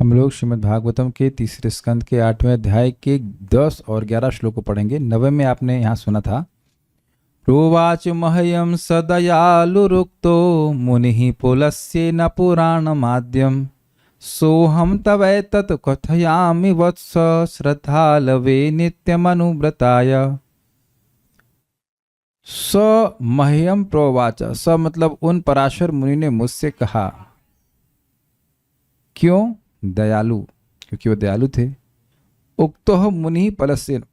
हम लोग श्रीमद् भागवतम के तीसरे स्कंद के 8वें अध्याय के 10 और 11 श्लोक को पढ़ेंगे। 9वें में आपने यहाँ सुना था, प्रोवाच मह्यम सदयालुरुक्तो मुनिः पुलस्येन पुराणमाद्यम सोहम तवैतत् कथयामि वत्स श्रद्धालवे नित्यमनुव्रताय। स मह्यम प्रोवाच, स मतलब उन पराशर मुनि ने मुझसे कहा। क्यों? दयालु, क्योंकि वो दयालु थे। उक्तो मुनि पुलस्येन,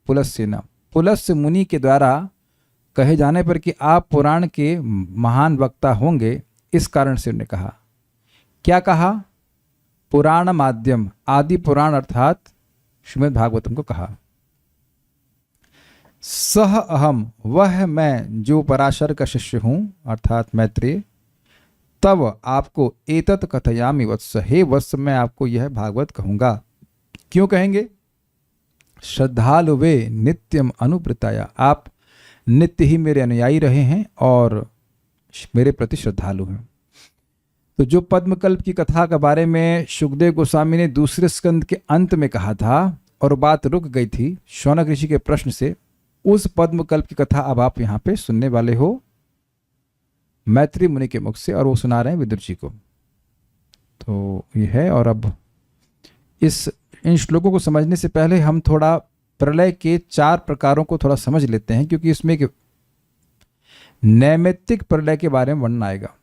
पुलस्य मुनि के द्वारा कहे जाने पर कि आप पुराण के महान वक्ता होंगे, इस कारण से उन्होंने कहा। क्या कहा? पुराण माध्यम, आदि पुराण अर्थात श्रीमद् भागवतम को कहा। सह अहम, वह मैं जो पराशर का शिष्य हूं अर्थात मैत्रेय, तब आपको एतत् कथयामि वत्स, हे वत्स मैं आपको यह भागवत कहूंगा। क्यों कहेंगे? श्रद्धालुवे नित्यम अनुव्रताया, आप नित्य ही मेरे अनुयायी रहे हैं और मेरे प्रति श्रद्धालु हैं। तो जो पद्मकल्प की कथा के बारे में शुकदेव गोस्वामी ने दूसरे स्कंद के अंत में कहा था और बात रुक गई थी शौनक ऋषि के प्रश्न से, उस पद्मकल्प की कथा अब आप यहाँ पे सुनने वाले हो मैत्री मुनि के मुख से, और वो सुना रहे हैं विदुर जी को। तो ये है। और अब इन श्लोकों को समझने से पहले हम थोड़ा प्रलय के 4 प्रकारों को थोड़ा समझ लेते हैं, क्योंकि इसमें एक नैमित्तिक प्रलय के बारे में वर्णन आएगा।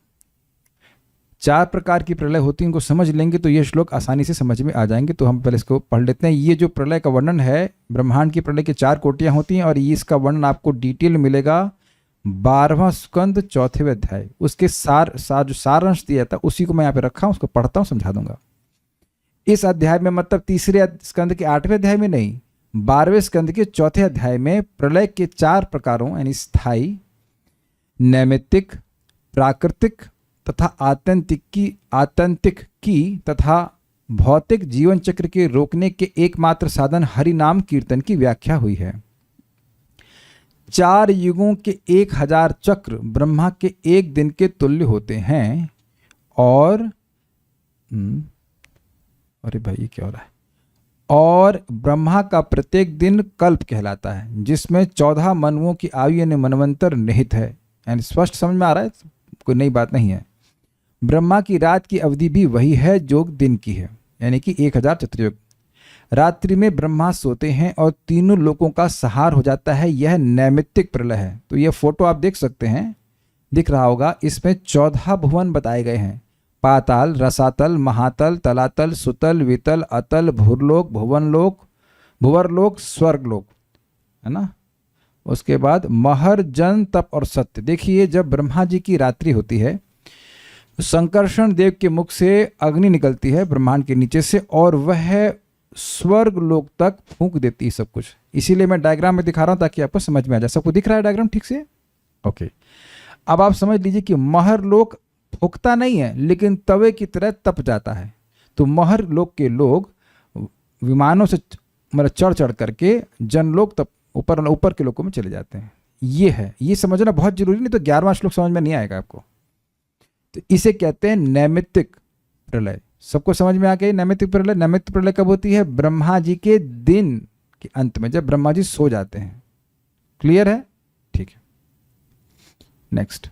4 प्रकार की प्रलय होती है, इनको समझ लेंगे तो ये श्लोक आसानी से समझ में आ जाएंगे। तो हम पहले इसको पढ़ लेते हैं। ये जो प्रलय का वर्णन है, ब्रह्मांड की प्रलय की 4 कोटियां होती हैं, और ये इसका वर्णन आपको डिटेल मिलेगा 12वां स्कंद 4वें अध्याय। उसके जो सारांश दिया था उसी को मैं यहाँ पे रखा हूँ, उसको पढ़ता हूँ, समझा दूंगा। इस अध्याय में मतलब तीसरे स्कंद के 8वें अध्याय में नहीं, 12वें स्कंद के 4थे अध्याय में प्रलय के 4 प्रकारों यानी स्थायी, नैमित्तिक, प्राकृतिक तथा आत्यंतिक की तथा भौतिक जीवन चक्र के रोकने के एकमात्र साधन हरि नाम कीर्तन की व्याख्या हुई है। 4 युगों के 1000 चक्र ब्रह्मा के 1 दिन के तुल्य होते हैं। और अरे भाई ये क्या हो रहा है? और ब्रह्मा का प्रत्येक दिन कल्प कहलाता है, जिसमें 14 मनुओं की आयु यानी मनवंतर निहित है। यानी स्पष्ट समझ में आ रहा है, कोई नई बात नहीं है। ब्रह्मा की रात की अवधि भी वही है जो दिन की है, यानी कि 1000 चतुर्युग। रात्रि में ब्रह्मा सोते हैं और तीनों लोकों का संहार हो जाता है। यह नैमित्तिक प्रलय है। तो यह फोटो आप देख सकते हैं, दिख रहा होगा। इसमें 14 भुवन बताए गए हैं, पाताल, रसातल, महातल, तलातल, सुतल, वितल, अतल, भूरलोक, भुवनलोक, भुवरलोक, स्वर्गलोक, है ना। उसके बाद महर, जन, तप और सत्य। देखिए, जब ब्रह्मा जी की रात्रि होती है तो संकर्षण देव के मुख से अग्नि निकलती है ब्रह्मांड के नीचे से, और वह स्वर्ग लोक तक फूंक देती है सब कुछ। इसीलिए मैं डायग्राम में दिखा रहा हूं ताकि आपको समझ में आ जाए। सबको दिख रहा है डायग्राम ठीक से? ओके। अब आप समझ लीजिए कि महर लोक फूकता नहीं है, लेकिन तवे की तरह तप जाता है। तो महर लोक के लोग विमानों से मतलब चढ़ चढ़ करके जनलोक तक ऊपर के लोकों में चले जाते हैं। ये है, ये समझना बहुत जरूरी, नहीं तो 11वां श्लोक समझ में नहीं आएगा आपको। तो इसे कहते हैं नैमित्तिक प्रलय। सबको समझ में आ गई नैमित्तिक प्रलय? नैमित्तिक प्रलय कब होती है? ब्रह्मा जी के दिन के अंत में, जब ब्रह्मा जी सो जाते हैं। क्लियर है? ठीक है, नेक्स्ट।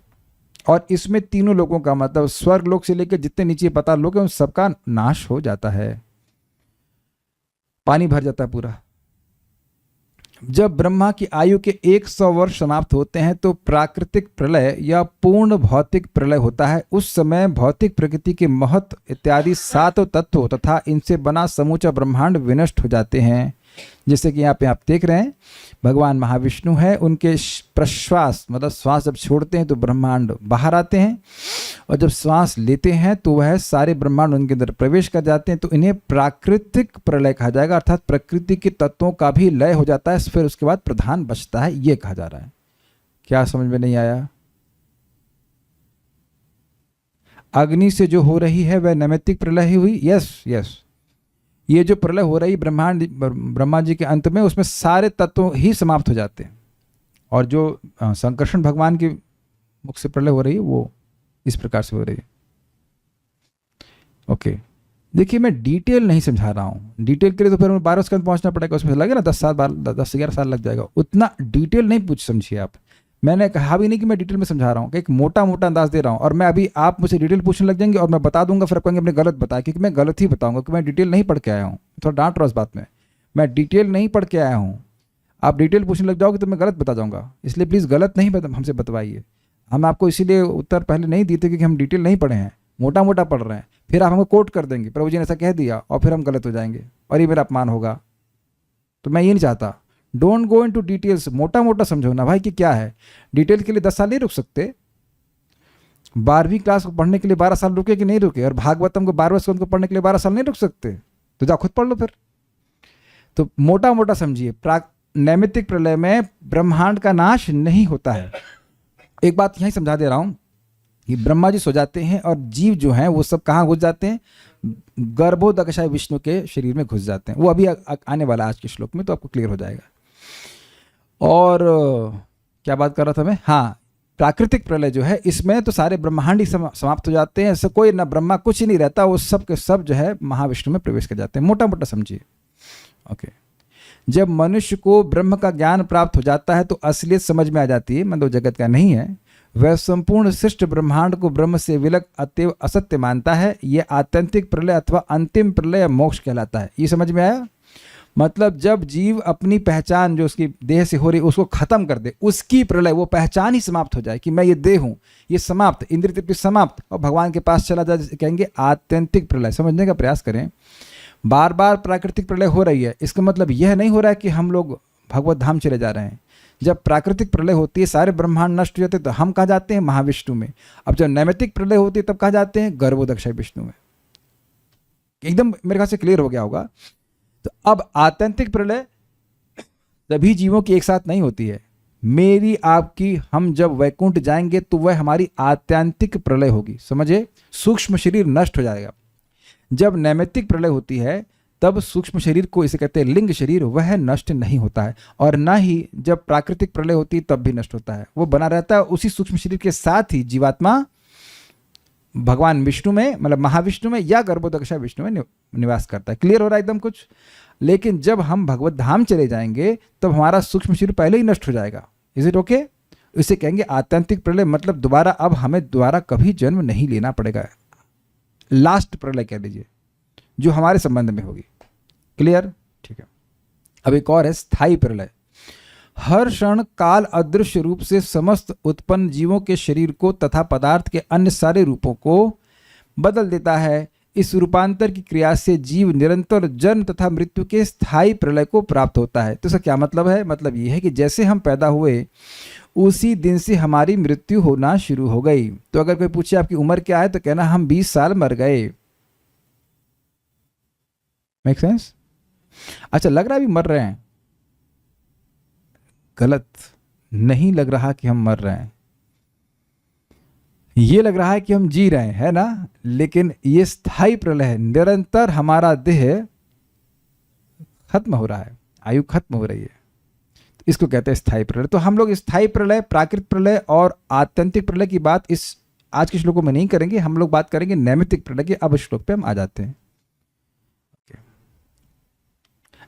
और इसमें तीनों लोगों का मतलब स्वर्ग लोक से लेकर जितने नीचे पाताल लोक हैं उन सबका नाश हो जाता है, पानी भर जाता है पूरा। जब ब्रह्मा की आयु के 100 वर्ष समाप्त होते हैं तो प्राकृतिक प्रलय या पूर्ण भौतिक प्रलय होता है। उस समय भौतिक प्रकृति के महत्व इत्यादि 7 तत्व तथा इनसे बना समूचा ब्रह्मांड विनष्ट हो जाते हैं। जैसे कि यहाँ पे आप देख रहे हैं, भगवान महाविष्णु है, उनके प्रश्वास मतलब श्वास जब छोड़ते हैं तो ब्रह्मांड बाहर आते हैं, और जब श्वास लेते हैं तो वह सारे ब्रह्मांड उनके अंदर प्रवेश कर जाते हैं। तो इन्हें प्राकृतिक प्रलय कहा जाएगा, अर्थात प्रकृति के तत्वों का भी लय हो जाता है, फिर उसके बाद प्रधान बचता है, ये कहा जा रहा है। क्या समझ में नहीं आया? अग्नि से जो हो रही है वह नैमित्तिक प्रलय ही हुई। यस यस, ये जो प्रलय हो रही ब्रह्मा जी के अंत में, उसमें सारे तत्व ही समाप्त हो जाते हैं। और जो संकर्षण भगवान के मुख से प्रलय हो रही है वो इस प्रकार से हो रही है। ओके, देखिए मैं डिटेल नहीं समझा रहा हूँ, डिटेल के लिए तो फिर हमें 12 स्कंद पहुंचना पड़ेगा, उसमें लगे ना 10 साल, 10-11 साल लग जाएगा, उतना डिटेल नहीं पूछ समझिए आप। मैंने कहा भी नहीं कि मैं डिटेल में समझा रहा हूँ, कि एक मोटा मोटा अंदाज दे रहा हूँ, और मैं अभी आप मुझसे डिटेल पूछने लग जाएंगे और मैं बता दूंगा, फिर आप कहेंगे अपने गलत बताया, क्योंकि मैं गलत ही बताऊंगा कि मैं डिटेल नहीं पढ़ के आया हूँ। थोड़ा डांट रहा हूँ इस बात में, मैं डिटेल नहीं पढ़ के आया हूँ। आप डिटेल पूछने लग जाओगे तो मैं गलत बता जाऊँगा, इसलिए प्लीज़ गलत नहीं हमसे बतवाइए। हम आपको इसीलिए उत्तर पहले नहीं देते क्योंकि हम डिटेल नहीं पढ़े हैं, मोटा मोटा पढ़ रहे हैं, फिर आप हमको कोट कर देंगे प्रभु जी ने ऐसा कह दिया, और फिर हम गलत हो जाएंगे और ये मेरा अपमान होगा। तो मैं ये नहीं चाहता। डोंट गो इनटू डिटेल्स, मोटा मोटा समझो ना भाई कि क्या है। डिटेल के लिए 10 साल नहीं रुक सकते, 12वीं क्लास को पढ़ने के लिए 12 साल रुके कि नहीं रुके, और भागवतम को 12वें स्कंद को पढ़ने के लिए 12 साल नहीं रुक सकते, तो जा खुद पढ़ लो फिर। तो मोटा मोटा समझिए, नैमित्तिक प्रलय में ब्रह्मांड का नाश नहीं होता है। एक बात यहीं समझा दे रहा हूं कि ब्रह्मा जी सो जाते हैं और जीव जो हैं वो सब कहाँ घुस जाते हैं, गर्भोदकशाय विष्णु के शरीर में घुस जाते हैं। वो अभी आने वाला आज के श्लोक में, तो आपको क्लियर हो जाएगा। और क्या बात कर रहा था मैं, हाँ, प्राकृतिक प्रलय जो है इसमें तो सारे ब्रह्मांड ही समाप्त हो जाते हैं, ऐसा कोई ना ब्रह्मा कुछ ही नहीं रहता, वो सब के सब जो है महाविष्णु में प्रवेश कर जाते हैं। मोटा मोटा समझिए। ओके, जब मनुष्य को ब्रह्म का ज्ञान प्राप्त हो जाता है तो असलियत समझ में आ जाती है, मतलब जगत का नहीं है, वह संपूर्ण सृष्ट ब्रह्मांड को ब्रह्म से विलग अतएव असत्य मानता है। यह आत्यंतिक प्रलय अथवा अंतिम प्रलय मोक्ष कहलाता है। ये समझ में आया? मतलब जब जीव अपनी पहचान जो उसकी देह से हो रही उसको खत्म कर दे, उसकी प्रलय, वो पहचान ही समाप्त हो जाए कि मैं ये देह हूँ, ये समाप्त, इंद्रिय तृप्ति समाप्त, और भगवान के पास चला जाए, कहेंगे आत्यंतिक प्रलय। समझने का प्रयास करें। बार बार प्राकृतिक प्रलय हो रही है, इसका मतलब यह नहीं हो रहा है कि हम लोग भगवत धाम चले जा रहे हैं। जब प्राकृतिक प्रलय होती है, सारे ब्रह्मांड नष्ट हो जाते हैं, तो हम कहाँ जाते हैं? महाविष्णु में। अब जब नैमित्तिक प्रलय होती है तब कहाँ जाते हैं? गर्भोदक्षाय विष्णु में। एकदम मेरे ख्याल से क्लियर हो गया होगा। तो अब आत्यंतिक प्रलय सभी जीवों की एक साथ नहीं होती है, मेरी आपकी, हम जब वैकुंठ जाएंगे तो वह हमारी आत्यंतिक प्रलय होगी। समझे? सूक्ष्म शरीर नष्ट हो जाएगा। जब नैमित्तिक प्रलय होती है तब सूक्ष्म शरीर को, इसे कहते हैं लिंग शरीर, वह नष्ट नहीं होता है, और ना ही जब प्राकृतिक प्रलय होती है तब भी नष्ट होता है, वो बना रहता है। उसी सूक्ष्म शरीर के साथ ही जीवात्मा भगवान विष्णु में, मतलब महाविष्णु में या गर्भोदकशाय विष्णु में निवास करता है। क्लियर हो रहा है एकदम कुछ? लेकिन जब हम भगवत धाम चले जाएंगे तब हमारा सूक्ष्म शरीर पहले ही नष्ट हो जाएगा। Is it okay? इसे कहेंगे आत्यंतिक प्रलय, मतलब दोबारा, अब हमें दोबारा कभी जन्म नहीं लेना पड़ेगा। लास्ट प्रलय कह लीजिए, जो हमारे संबंध में होगी। क्लियर? ठीक है। अब एक और है स्थायी प्रलय। हर क्षण काल अदृश्य रूप से समस्त उत्पन्न जीवों के शरीर को तथा पदार्थ के अन्य सारे रूपों को बदल देता है। इस रूपांतर की क्रिया से जीव निरंतर जन्म तथा मृत्यु के स्थायी प्रलय को प्राप्त होता है। तो इसका क्या मतलब है? मतलब ये है कि जैसे हम पैदा हुए उसी दिन से हमारी मृत्यु होना शुरू हो गई। तो अगर कोई पूछे आपकी उम्र क्या है, तो कहना हम 20 साल मर गए। Make sense? अच्छा, लग रहा है अभी मर रहे हैं? गलत, नहीं लग रहा कि हम मर रहे हैं, ये लग रहा है कि हम जी रहे हैं, है ना? लेकिन ये स्थायी प्रलय है, निरंतर हमारा देह खत्म हो रहा है, आयु खत्म हो रही है, इसको कहते हैं स्थायी प्रलय। तो हम लोग स्थायी प्रलय, प्राकृतिक प्रलय और आत्यंतिक प्रलय की बात इस आज के श्लोकों में नहीं करेंगे, हम लोग बात करेंगे नैमित्तिक प्रलय की। अब श्लोक पे हम आ जाते हैं।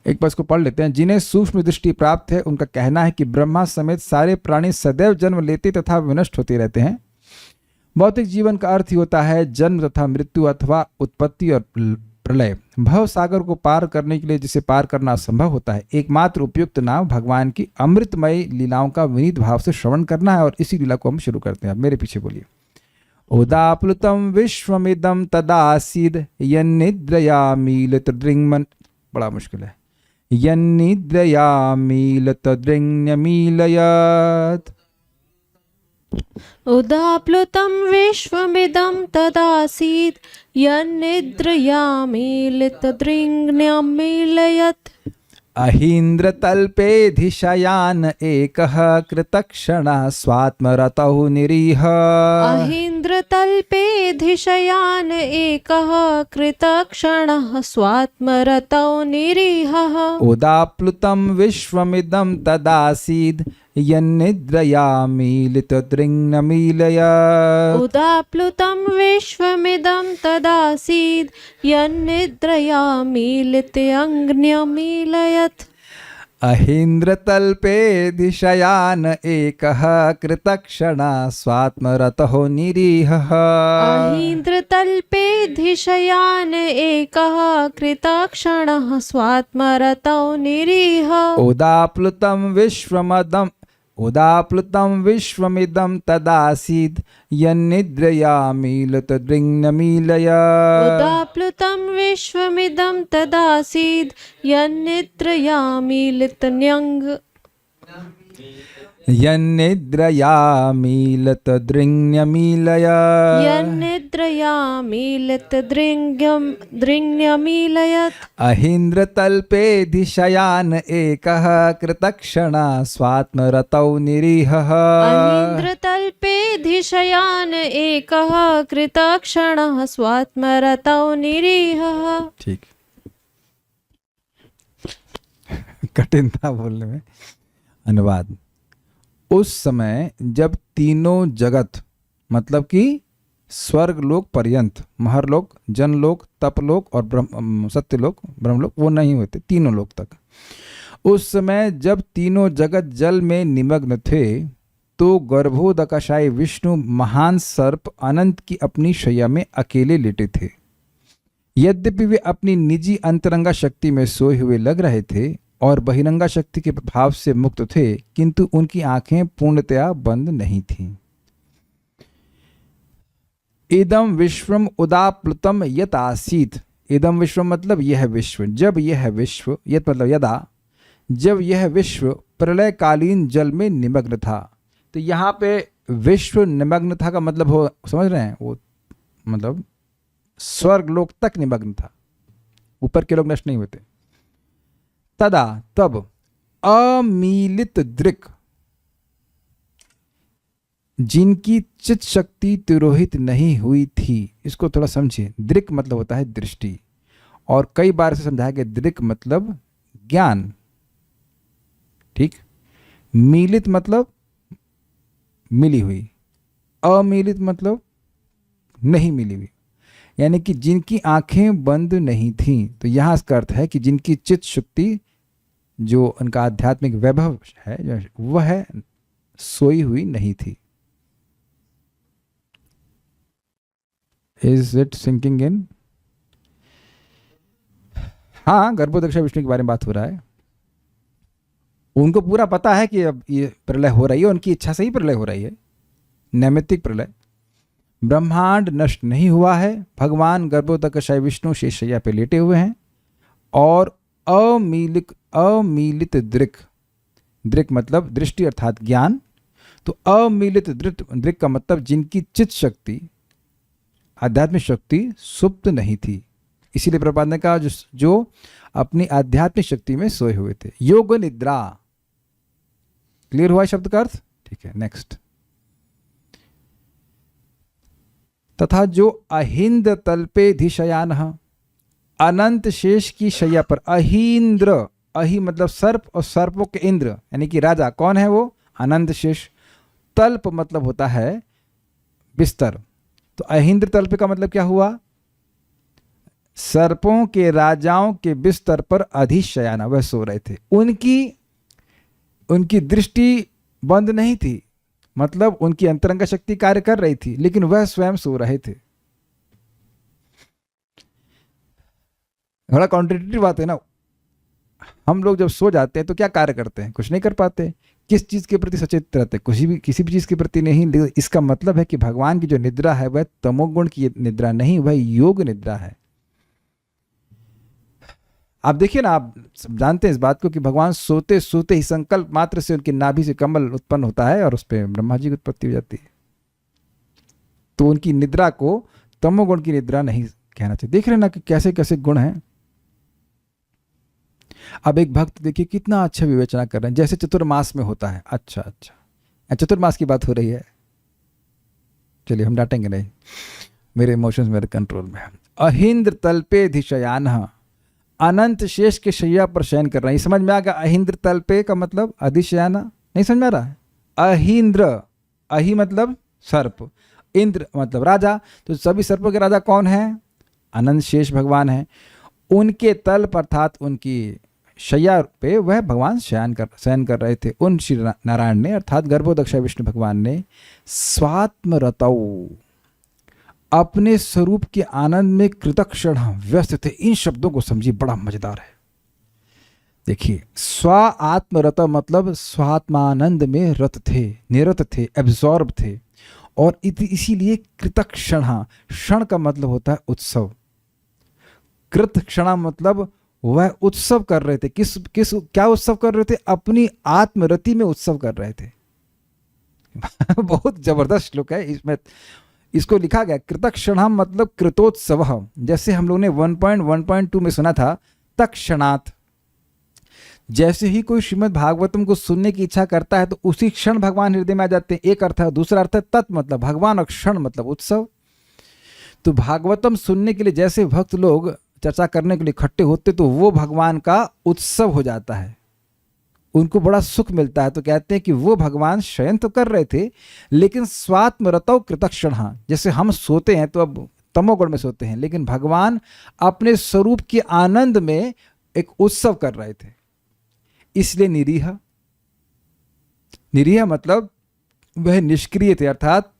एक बार इसको पढ़ लेते हैं। जिन्हें सूक्ष्म दृष्टि प्राप्त है उनका कहना है कि ब्रह्मा समेत सारे प्राणी सदैव जन्म लेते तथा विनष्ट होते रहते हैं। भौतिक जीवन का अर्थ ही होता है जन्म तथा मृत्यु अथवा उत्पत्ति और प्रलय। भव सागर को पार करने के लिए जिसे पार करना असंभव होता है, एकमात्र उपयुक्त नाम भगवान की अमृतमय लीलाओं का विनीत भाव से श्रवण करना है। और इसी लीला को हम शुरू करते हैं। अब मेरे पीछे बोलिए। उदाप्लुतम विश्वमिदं तदासीद यन्निद्रयामीलितदृङ्मन्, बड़ा मुश्किल है, यन्निद्रयामीलितदृङ्न्यमीलयत्। उदाप्लुतं विश्वमिदं तदासीत् यन्निद्रयामीलितदृङ्न्यमीलयत्। अहीन्द्रतल्पेऽधिशयान एकः कृतक्षणः स्वात्मरतौ निरीह। अहीन्द्रतल्पेऽधिशयान एकः कृतक्षणः स्वात्मरतौ निरीहः। उदाप्लुतं विश्वमिदं तदासीद् यन्निद्रया मीलितदृङ्नमीलयत् उदाप्लुतं विश्वमिदं तदासीद् यन्निद्रया मीलित्यङ्ग्न्यमीलयत् अहीन्द्रतल्पे दिशयान एकः कृतक्षणा स्वात्मरतः निरीहः अहीन्द्रतल्पेऽधिशयान एकः कृतक्षणः स्वात्मरतौ निरीह उदाप्लुतं विश्वमिदं तदासीद् यन्निद्रया मीलितदृङ्नमीलयत् उदाप्लुतं विश्वमिदं तदासीद् यन्निद्रया यन्निद्रया मीलितदृङ्नमीलयत् यन्निद्रया मीलितदृङ्न्यमीलयत् अहीन्द्रतल्पेऽधिशयान एकः कृतक्षणा स्वात्मरतौ निरीहः अहीन्द्रतल्पेऽधिशयान एकः कृतक्षणः स्वात्मरतौ निरीहः। ठीक, कठिन था बोलने में। अनुवाद। उस समय जब तीनों जगत मतलब कि स्वर्ग लोक पर्यंत, महरलोक, जनलोक, तपलोक और सत्यलोक, ब्रह्मलोक, वो नहीं होते, तीनों लोक तक। उस समय जब तीनों जगत जल में निमग्न थे तो गर्भोदकशायी विष्णु महान सर्प अनंत की अपनी शैया में अकेले लेटे थे। यद्यपि वे अपनी निजी अंतरंगा शक्ति में सोए हुए लग रहे थे और बहिरंगा शक्ति के प्रभाव से मुक्त थे, किंतु उनकी आंखें पूर्णतया बंद नहीं थीं। इदम विश्वम उदाप्लुतम यत आसीत। इदम विश्व मतलब यह विश्व, जब यह विश्व, यत मतलब यदा, जब यह विश्व प्रलयकालीन जल में निमग्न था। तो यहाँ पे विश्व निमग्न था का मतलब हो, समझ रहे हैं, वो मतलब स्वर्ग लोक तक निमग्न था, ऊपर के लोग नष्ट नहीं होते। तदा तब अमीलित दृक्, जिनकी चित शक्ति तिरोहित नहीं हुई थी। इसको थोड़ा समझिए। दृक् मतलब होता है दृष्टि, और कई बार से समझाया गया दृक् मतलब ज्ञान, ठीक। मीलित मतलब मिली हुई, अमीलित मतलब नहीं मिली हुई, यानी कि जिनकी आंखें बंद नहीं थीं। तो यहाँ इसका अर्थ है कि जिनकी चित्त शक्ति, जो उनका आध्यात्मिक वैभव है, वह सोई हुई नहीं थी। Is it sinking in? हाँ, गर्भोदक्षा विष्णु के बारे में बात हो रहा है। उनको पूरा पता है कि अब ये प्रलय हो रही है, उनकी इच्छा से ही प्रलय हो रही है, नैमित्तिक प्रलय। ब्रह्मांड नष्ट नहीं हुआ है, भगवान गर्भोदकशायी विष्णु शेषशय्या पे लेटे हुए हैं, और अमीलित दृक्, दृक् मतलब दृष्टि अर्थात ज्ञान। तो अमीलित दृक् का मतलब जिनकी चित्त शक्ति, आध्यात्मिक शक्ति सुप्त नहीं थी। इसीलिए प्रभुपाद ने कहा जो अपनी आध्यात्मिक शक्ति में सोए हुए थे। योग निद्रा, क्लियर हुआ शब्द का अर्थ? ठीक है, नेक्स्ट। तथा जो अहिंद्र तल्पे धिशयान, अनंत शेष की शैया पर, अहीन्द्र, अहि मतलब सर्प और सर्पों के इंद्र यानी कि राजा, कौन है वो? अनंत शेष। तल्प मतलब होता है बिस्तर, तो अहीन्द्र तल्प का मतलब क्या हुआ? सर्पों के राजाओं के बिस्तर पर अधिशयाना, वह सो रहे थे। उनकी दृष्टि बंद नहीं थी, मतलब उनकी अंतरंग शक्ति कार्य कर रही थी, लेकिन वह स्वयं सो रहे थे। बड़ा कॉन्ट्रेडिक्टरी बात है ना। हम लोग जब सो जाते हैं तो क्या कार्य करते हैं? कुछ नहीं कर पाते। किस चीज के प्रति सचेत रहते हैं? किसी भी चीज के प्रति नहीं। इसका मतलब है कि भगवान की जो निद्रा है वह तमोगुण की निद्रा नहीं, वह योग निद्रा है। आप देखिए ना, आप जानते हैं इस बात को कि भगवान सोते सोते ही संकल्प मात्र से उनकी नाभि से कमल उत्पन्न होता है और उस पर ब्रह्मा जी की उत्पत्ति हो जाती है। तो उनकी निद्रा को तमोगुण की निद्रा नहीं कहना चाहिए। देख रहे ना कि कैसे कैसे गुण हैं। अब एक भक्त देखिए कितना अच्छा विवेचना कर रहे हैं, जैसे चतुर्मास में होता है। अच्छा, चतुर्मास की बात हो रही है, चलिए हम डांटेंगे नहीं, मेरे इमोशंस मेरे कंट्रोल में है। अहिंद्र तल्पे धिशयान, अनंत शेष के शैया पर शयन कर रहे हैं। समझ में आ गया? अहिंद्र तल्पे का मतलब अधिशयाना, नहीं समझ में आ रहा है? अहींद्र, अहि मतलब सर्प, इंद्र मतलब राजा। तो सभी सर्पों के राजा कौन है? अनंत शेष भगवान है। उनके तल अर्थात उनकी शैया पे वह भगवान शयन कर रहे थे। उन श्री नारायण ने अर्थात गर्भोदक्ष विष्णु भगवान ने स्वात्म रतौ, अपने स्वरूप के आनंद में कृतक्षण व्यस्त थे। इन शब्दों को समझिए, बड़ा मजेदार है। देखिए, स्व आत्मरत मतलब स्वात्मानंद में रत थे, निरत थे, एब्जॉर्ब थे। और इसीलिए कृतक्षण, क्षण का मतलब होता है उत्सव। कृत क्षण मतलब वह उत्सव कर रहे थे। किस किस क्या उत्सव कर रहे थे? अपनी आत्मरति में उत्सव कर रहे थे। बहुत जबरदस्त श्लोक है। इसमें इसको लिखा गया कृतक्षण मतलब कृतोत्सव। जैसे हम लोगों ने 1.1.2 में सुना था तत्क्षणात्। जैसे ही कोई श्रीमद् भागवतम को सुनने की इच्छा करता है तो उसी क्षण भगवान हृदय में आ जाते हैं। एक अर्थ है। दूसरा अर्थ है तत् मतलब भगवान, और क्षण मतलब उत्सव। तो भागवतम सुनने के लिए जैसे भक्त लोग चर्चा करने के लिए इकट्ठे होते तो वो भगवान का उत्सव हो जाता है, उनको बड़ा सुख मिलता है। तो कहते हैं कि वो भगवान शयन तो कर रहे थे लेकिन स्वात्मरतौ कृतक्षण। जैसे हम सोते हैं तो अब तमोगुण में सोते हैं, लेकिन भगवान अपने स्वरूप के आनंद में एक उत्सव कर रहे थे। इसलिए निरीह, निरीह मतलब वह निष्क्रिय थे, अर्थात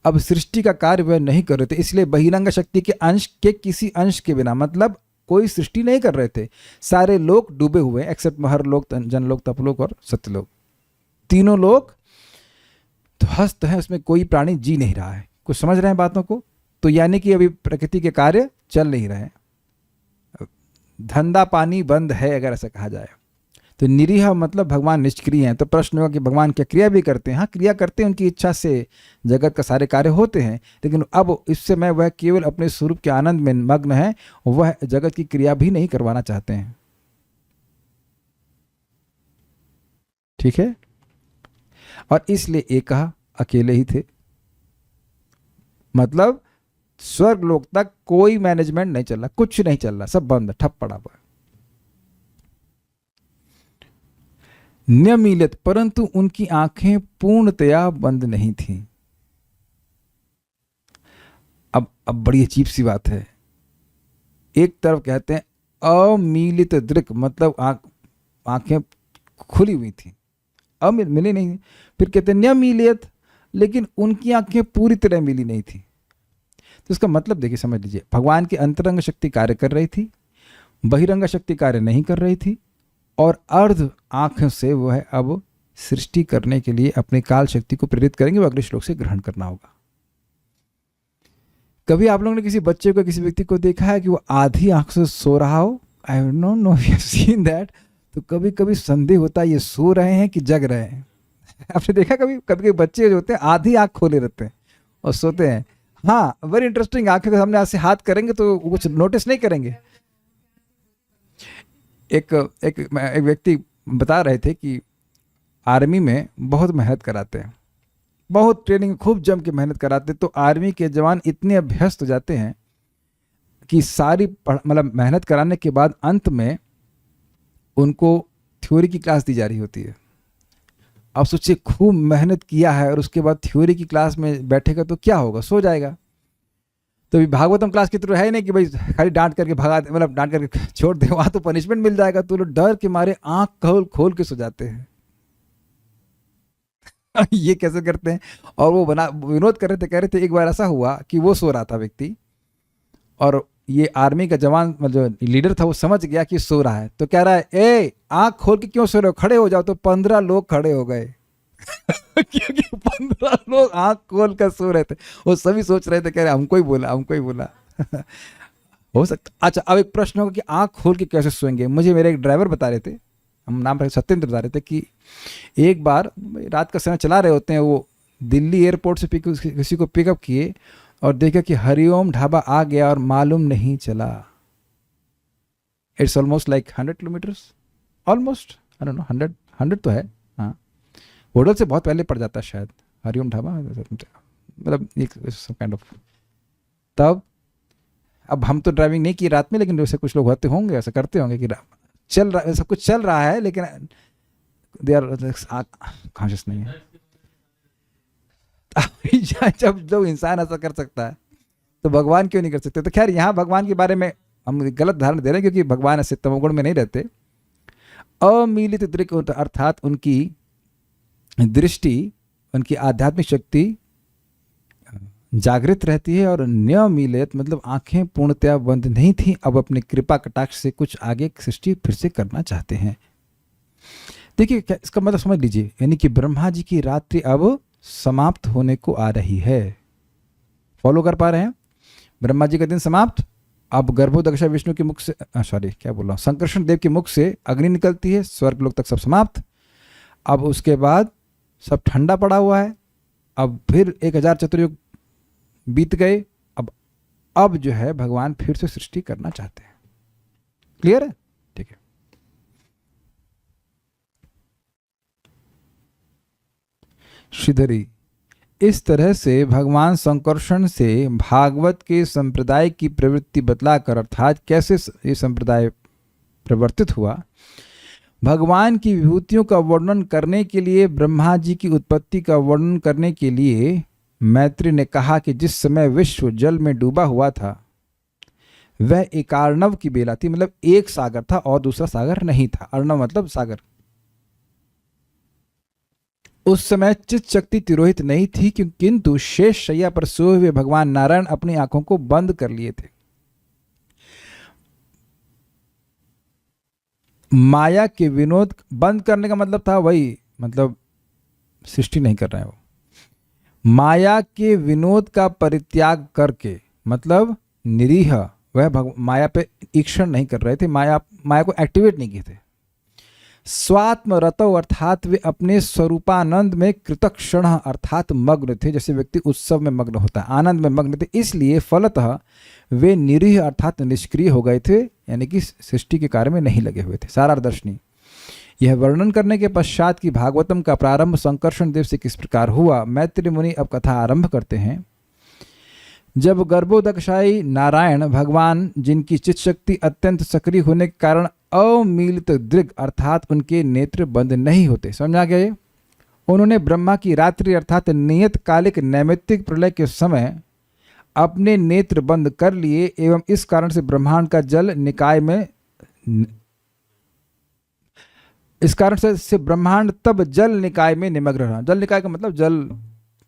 अब सृष्टि का कार्य वह नहीं कर रहे थे। इसलिए बहिरंग शक्ति के अंश के किसी अंश के बिना, मतलब कोई सृष्टि नहीं कर रहे थे। सारे लोग डूबे हुए एक्सेप्ट महरलोक, जनलोक, तपलोक और सत्यलोक। तीनों लोग ध्वस्त हैं, उसमें कोई प्राणी जी नहीं रहा है। कुछ समझ रहे हैं बातों को? तो यानी कि अभी प्रकृति के कार्य चल नहीं रहे, धंधा पानी बंद है अगर ऐसा कहा जाए। तो निरीह मतलब भगवान निष्क्रिय हैं। तो प्रश्न होगा कि भगवान क्या क्रिया भी करते हैं? हाँ, क्रिया करते हैं, उनकी इच्छा से जगत का सारे कार्य होते हैं। लेकिन अब इस समय वह केवल अपने स्वरूप के आनंद में मग्न है, वह जगत की क्रिया भी नहीं करवाना चाहते हैं। ठीक है? और इसलिए एक अकेले ही थे, मतलब स्वर्ग लोक तक कोई मैनेजमेंट नहीं चल रहा, कुछ नहीं चल रहा, सब बंद, ठप पड़ा हुआ। न्यमीलित, परंतु उनकी आंखें पूर्णतया बंद नहीं थीं। अब बड़ी अजीब सी बात है। एक तरफ कहते हैं अमीलित दृक् मतलब आंखें खुली हुई थी, मिली नहीं। फिर कहते हैं न्यमीलित, लेकिन उनकी आंखें पूरी तरह मिली नहीं थी। तो इसका मतलब देखिए, समझ लीजिए, भगवान की अंतरंग शक्ति कार्य कर रही थी, बहिरंग शक्ति कार्य नहीं कर रही थी, और अर्ध आंख से वह अब सृष्टि करने के लिए अपनी काल शक्ति को प्रेरित करेंगे। वो अगले श्लोक से ग्रहण करना होगा। कभी आप लोगों ने किसी बच्चे को, किसी व्यक्ति को देखा है कि वो आधी आंख से सो रहा हो? I don't know you have seen that. तो कभी कभी संदेह होता है ये सो रहे हैं कि जग रहे हैं। आपने देखा कभी? कभी बच्चे जो होते हैं आधी आंख खोले रहते हैं और सोते हैं। हाँ, वेरी इंटरेस्टिंग। आंखें के सामने ऐसे हाथ करेंगे तो कुछ नोटिस नहीं करेंगे। एक व्यक्ति बता रहे थे कि आर्मी में बहुत मेहनत कराते हैं, बहुत ट्रेनिंग खूब जम के मेहनत कराते। तो आर्मी के जवान इतने अभ्यस्त हो जाते हैं कि सारी मतलब मेहनत कराने के बाद अंत में उनको थ्योरी की क्लास दी जा रही होती है। अब सोचिए, खूब मेहनत किया है और उसके बाद थ्योरी की क्लास में बैठेगा तो क्या होगा? सो जाएगा। तो अभी भागवतम क्लास की तरह है नहीं कि भाई खाली डांट करके भगा दे, मतलब डांट करके छोड़ दे, वहां तो पनिशमेंट मिल जाएगा। तो लोग डर के मारे आंख खोल के सो जाते हैं। ये कैसे करते हैं? और वो विनोद कर रहे थे, कह रहे थे एक बार ऐसा हुआ कि वो सो रहा था व्यक्ति, और ये आर्मी का जवान जो लीडर था वो समझ गया कि सो रहा है, तो कह रहा है ए आंख खोल के क्यों सो रहे हो, खड़े हो जाओ। तो 15 लोग खड़े हो गए क्योंकि 15 लोग आंख खोल कर सो रहे थे। वो सभी सोच रहे थे, कह रहे हमको ही बोला हो सकता। अच्छा, अब एक प्रश्न होगा कि आंख खोल के कैसे सोएंगे? मुझे मेरे एक ड्राइवर बता रहे थे, हम नाम सत्येंद्र, बता रहे थे कि एक बार रात का समय चला रहे होते हैं, वो दिल्ली एयरपोर्ट से किसी को पिकअप किए और देखा कि हरिओम ढाबा आ गया और मालूम नहीं चला। It's almost like 100 kilometres, almost, I don't know 100 तो है। हाँ, होटल से बहुत पहले पड़ जाता है शायद हरिओम ढाबा, मतलब एक काइंड ऑफ। तब अब हम तो ड्राइविंग नहीं की रात में, लेकिन वैसे कुछ लोग होते होंगे, ऐसा करते होंगे कि चल रहा, सब कुछ चल रहा है, लेकिन दे आर कॉन्शियस नहीं है। जब इंसान ऐसा कर सकता है तो भगवान क्यों नहीं कर सकते? तो खैर यहाँ भगवान के बारे में हम गलत धारणा दे रहे हैं, क्योंकि भगवान ऐसे तमोगुण में नहीं रहते। अमीलित दृक अर्थात उनकी दृष्टि, उनकी आध्यात्मिक शक्ति जागृत रहती है, और न्यमीलित मतलब आंखें पूर्णतया बंद नहीं थी, अब अपनी कृपा कटाक्ष से कुछ आगे सृष्टि फिर से करना चाहते हैं। देखिए इसका मतलब समझ लीजिए, यानी कि ब्रह्मा जी की रात्रि अब समाप्त होने को आ रही है। फॉलो कर पा रहे हैं? ब्रह्मा जी का दिन समाप्त, अब गर्भोदक्षा विष्णु के मुख से संकर्षण देव के मुख से अग्नि निकलती है, स्वर्ग लोक तक सब समाप्त। अब उसके बाद सब ठंडा पड़ा हुआ है, अब फिर 1000 चतुर्युग बीत गए, अब जो है भगवान फिर से सृष्टि करना चाहते हैं। क्लियर है? ठीक है। श्रीधरी, इस तरह से भगवान संकर्षण से भागवत के संप्रदाय की प्रवृत्ति बतलाकर, अर्थात कैसे ये संप्रदाय प्रवर्तित हुआ, भगवान की विभूतियों का वर्णन करने के लिए, ब्रह्मा जी की उत्पत्ति का वर्णन करने के लिए मैत्री ने कहा कि जिस समय विश्व जल में डूबा हुआ था वह एक अर्णव की बेला थी, मतलब एक सागर था और दूसरा सागर नहीं था। अर्णव मतलब सागर। उस समय चित्त शक्ति तिरोहित नहीं थी, किंतु शेष शैया पर सोए हुए भगवान नारायण अपनी आंखों को बंद कर लिए थे। माया के विनोद, बंद करने का मतलब था वही, मतलब सृष्टि नहीं कर रहे हैं वो, माया के विनोद का परित्याग करके, मतलब निरीह, वह माया पे ईक्षण नहीं कर रहे थे, माया को एक्टिवेट नहीं किए थे। स्वात्म रतौ अर्थात वे अपने स्वरूपानंद में कृतक्षण अर्थात मग्न थे, जैसे व्यक्ति उत्सव में मग्न होता है, आनंद में मग्न थे, इसलिए फलतः वे निरीह अर्थात निष्क्रिय हो गए थे, यानी कि सृष्टि के कार्य में नहीं लगे हुए थे। सारार्दर्शनी। यह वर्णन करने के पश्चात कि भागवतम का प्रारंभ संकर्षण देव से किस प्रकार हुआ, मैत्री मुनि अब कथा आरंभ करते हैं। जब गर्भोदक्षाई नारायण भगवान, जिनकी चित्त शक्ति अत्यंत सक्रिय होने के कारण अमीलित दृग अर्थात उनके नेत्र बंद नहीं होते, समझा गया ये? उन्होंने ब्रह्मा की रात्रि अर्थात नियत कालिक नैमित्तिक प्रलय के समय अपने नेत्र बंद कर लिए, एवं इस कारण से ब्रह्मांड का जल निकाय में, इस कारण से ब्रह्मांड तब जल निकाय में निमग्न रहा। जल निकाय का मतलब जल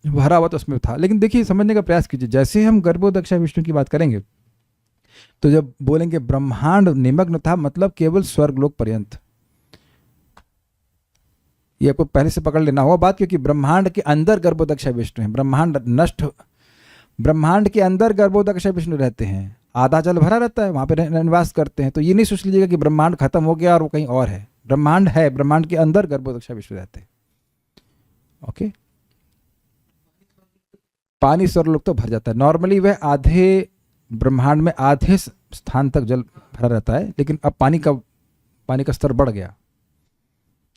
भरा हुआ तो उसमें था। लेकिन देखिए, समझने का प्रयास कीजिए, जैसे ही हम गर्भोदक्षा विष्णु की बात करेंगे तो जब बोलेंगे ब्रह्मांड निमग्न था, मतलब केवल स्वर्गलोक पर्यंत। ये आपको पहले से पकड़ लेना होगा बात, क्योंकि ब्रह्मांड के अंदर गर्भोदक्षा विष्णु है। ब्रह्मांड के अंदर गर्भोदक्षा विष्णु रहते हैं, आधा जल भरा रहता है, वहां पे निवास करते हैं। तो ये नहीं सोच लीजिएगा कि ब्रह्मांड खत्म हो गया और वो कहीं और है। ब्रह्मांड है, ब्रह्मांड के अंदर गर्भोदक्षा विष्णु रहते हैं। ओके। पानी स्वर्गलोक तो भर जाता है, नॉर्मली वह आधे ब्रह्मांड में आधे स्थान तक जल भरा रहता है, लेकिन अब पानी का स्तर बढ़ गया।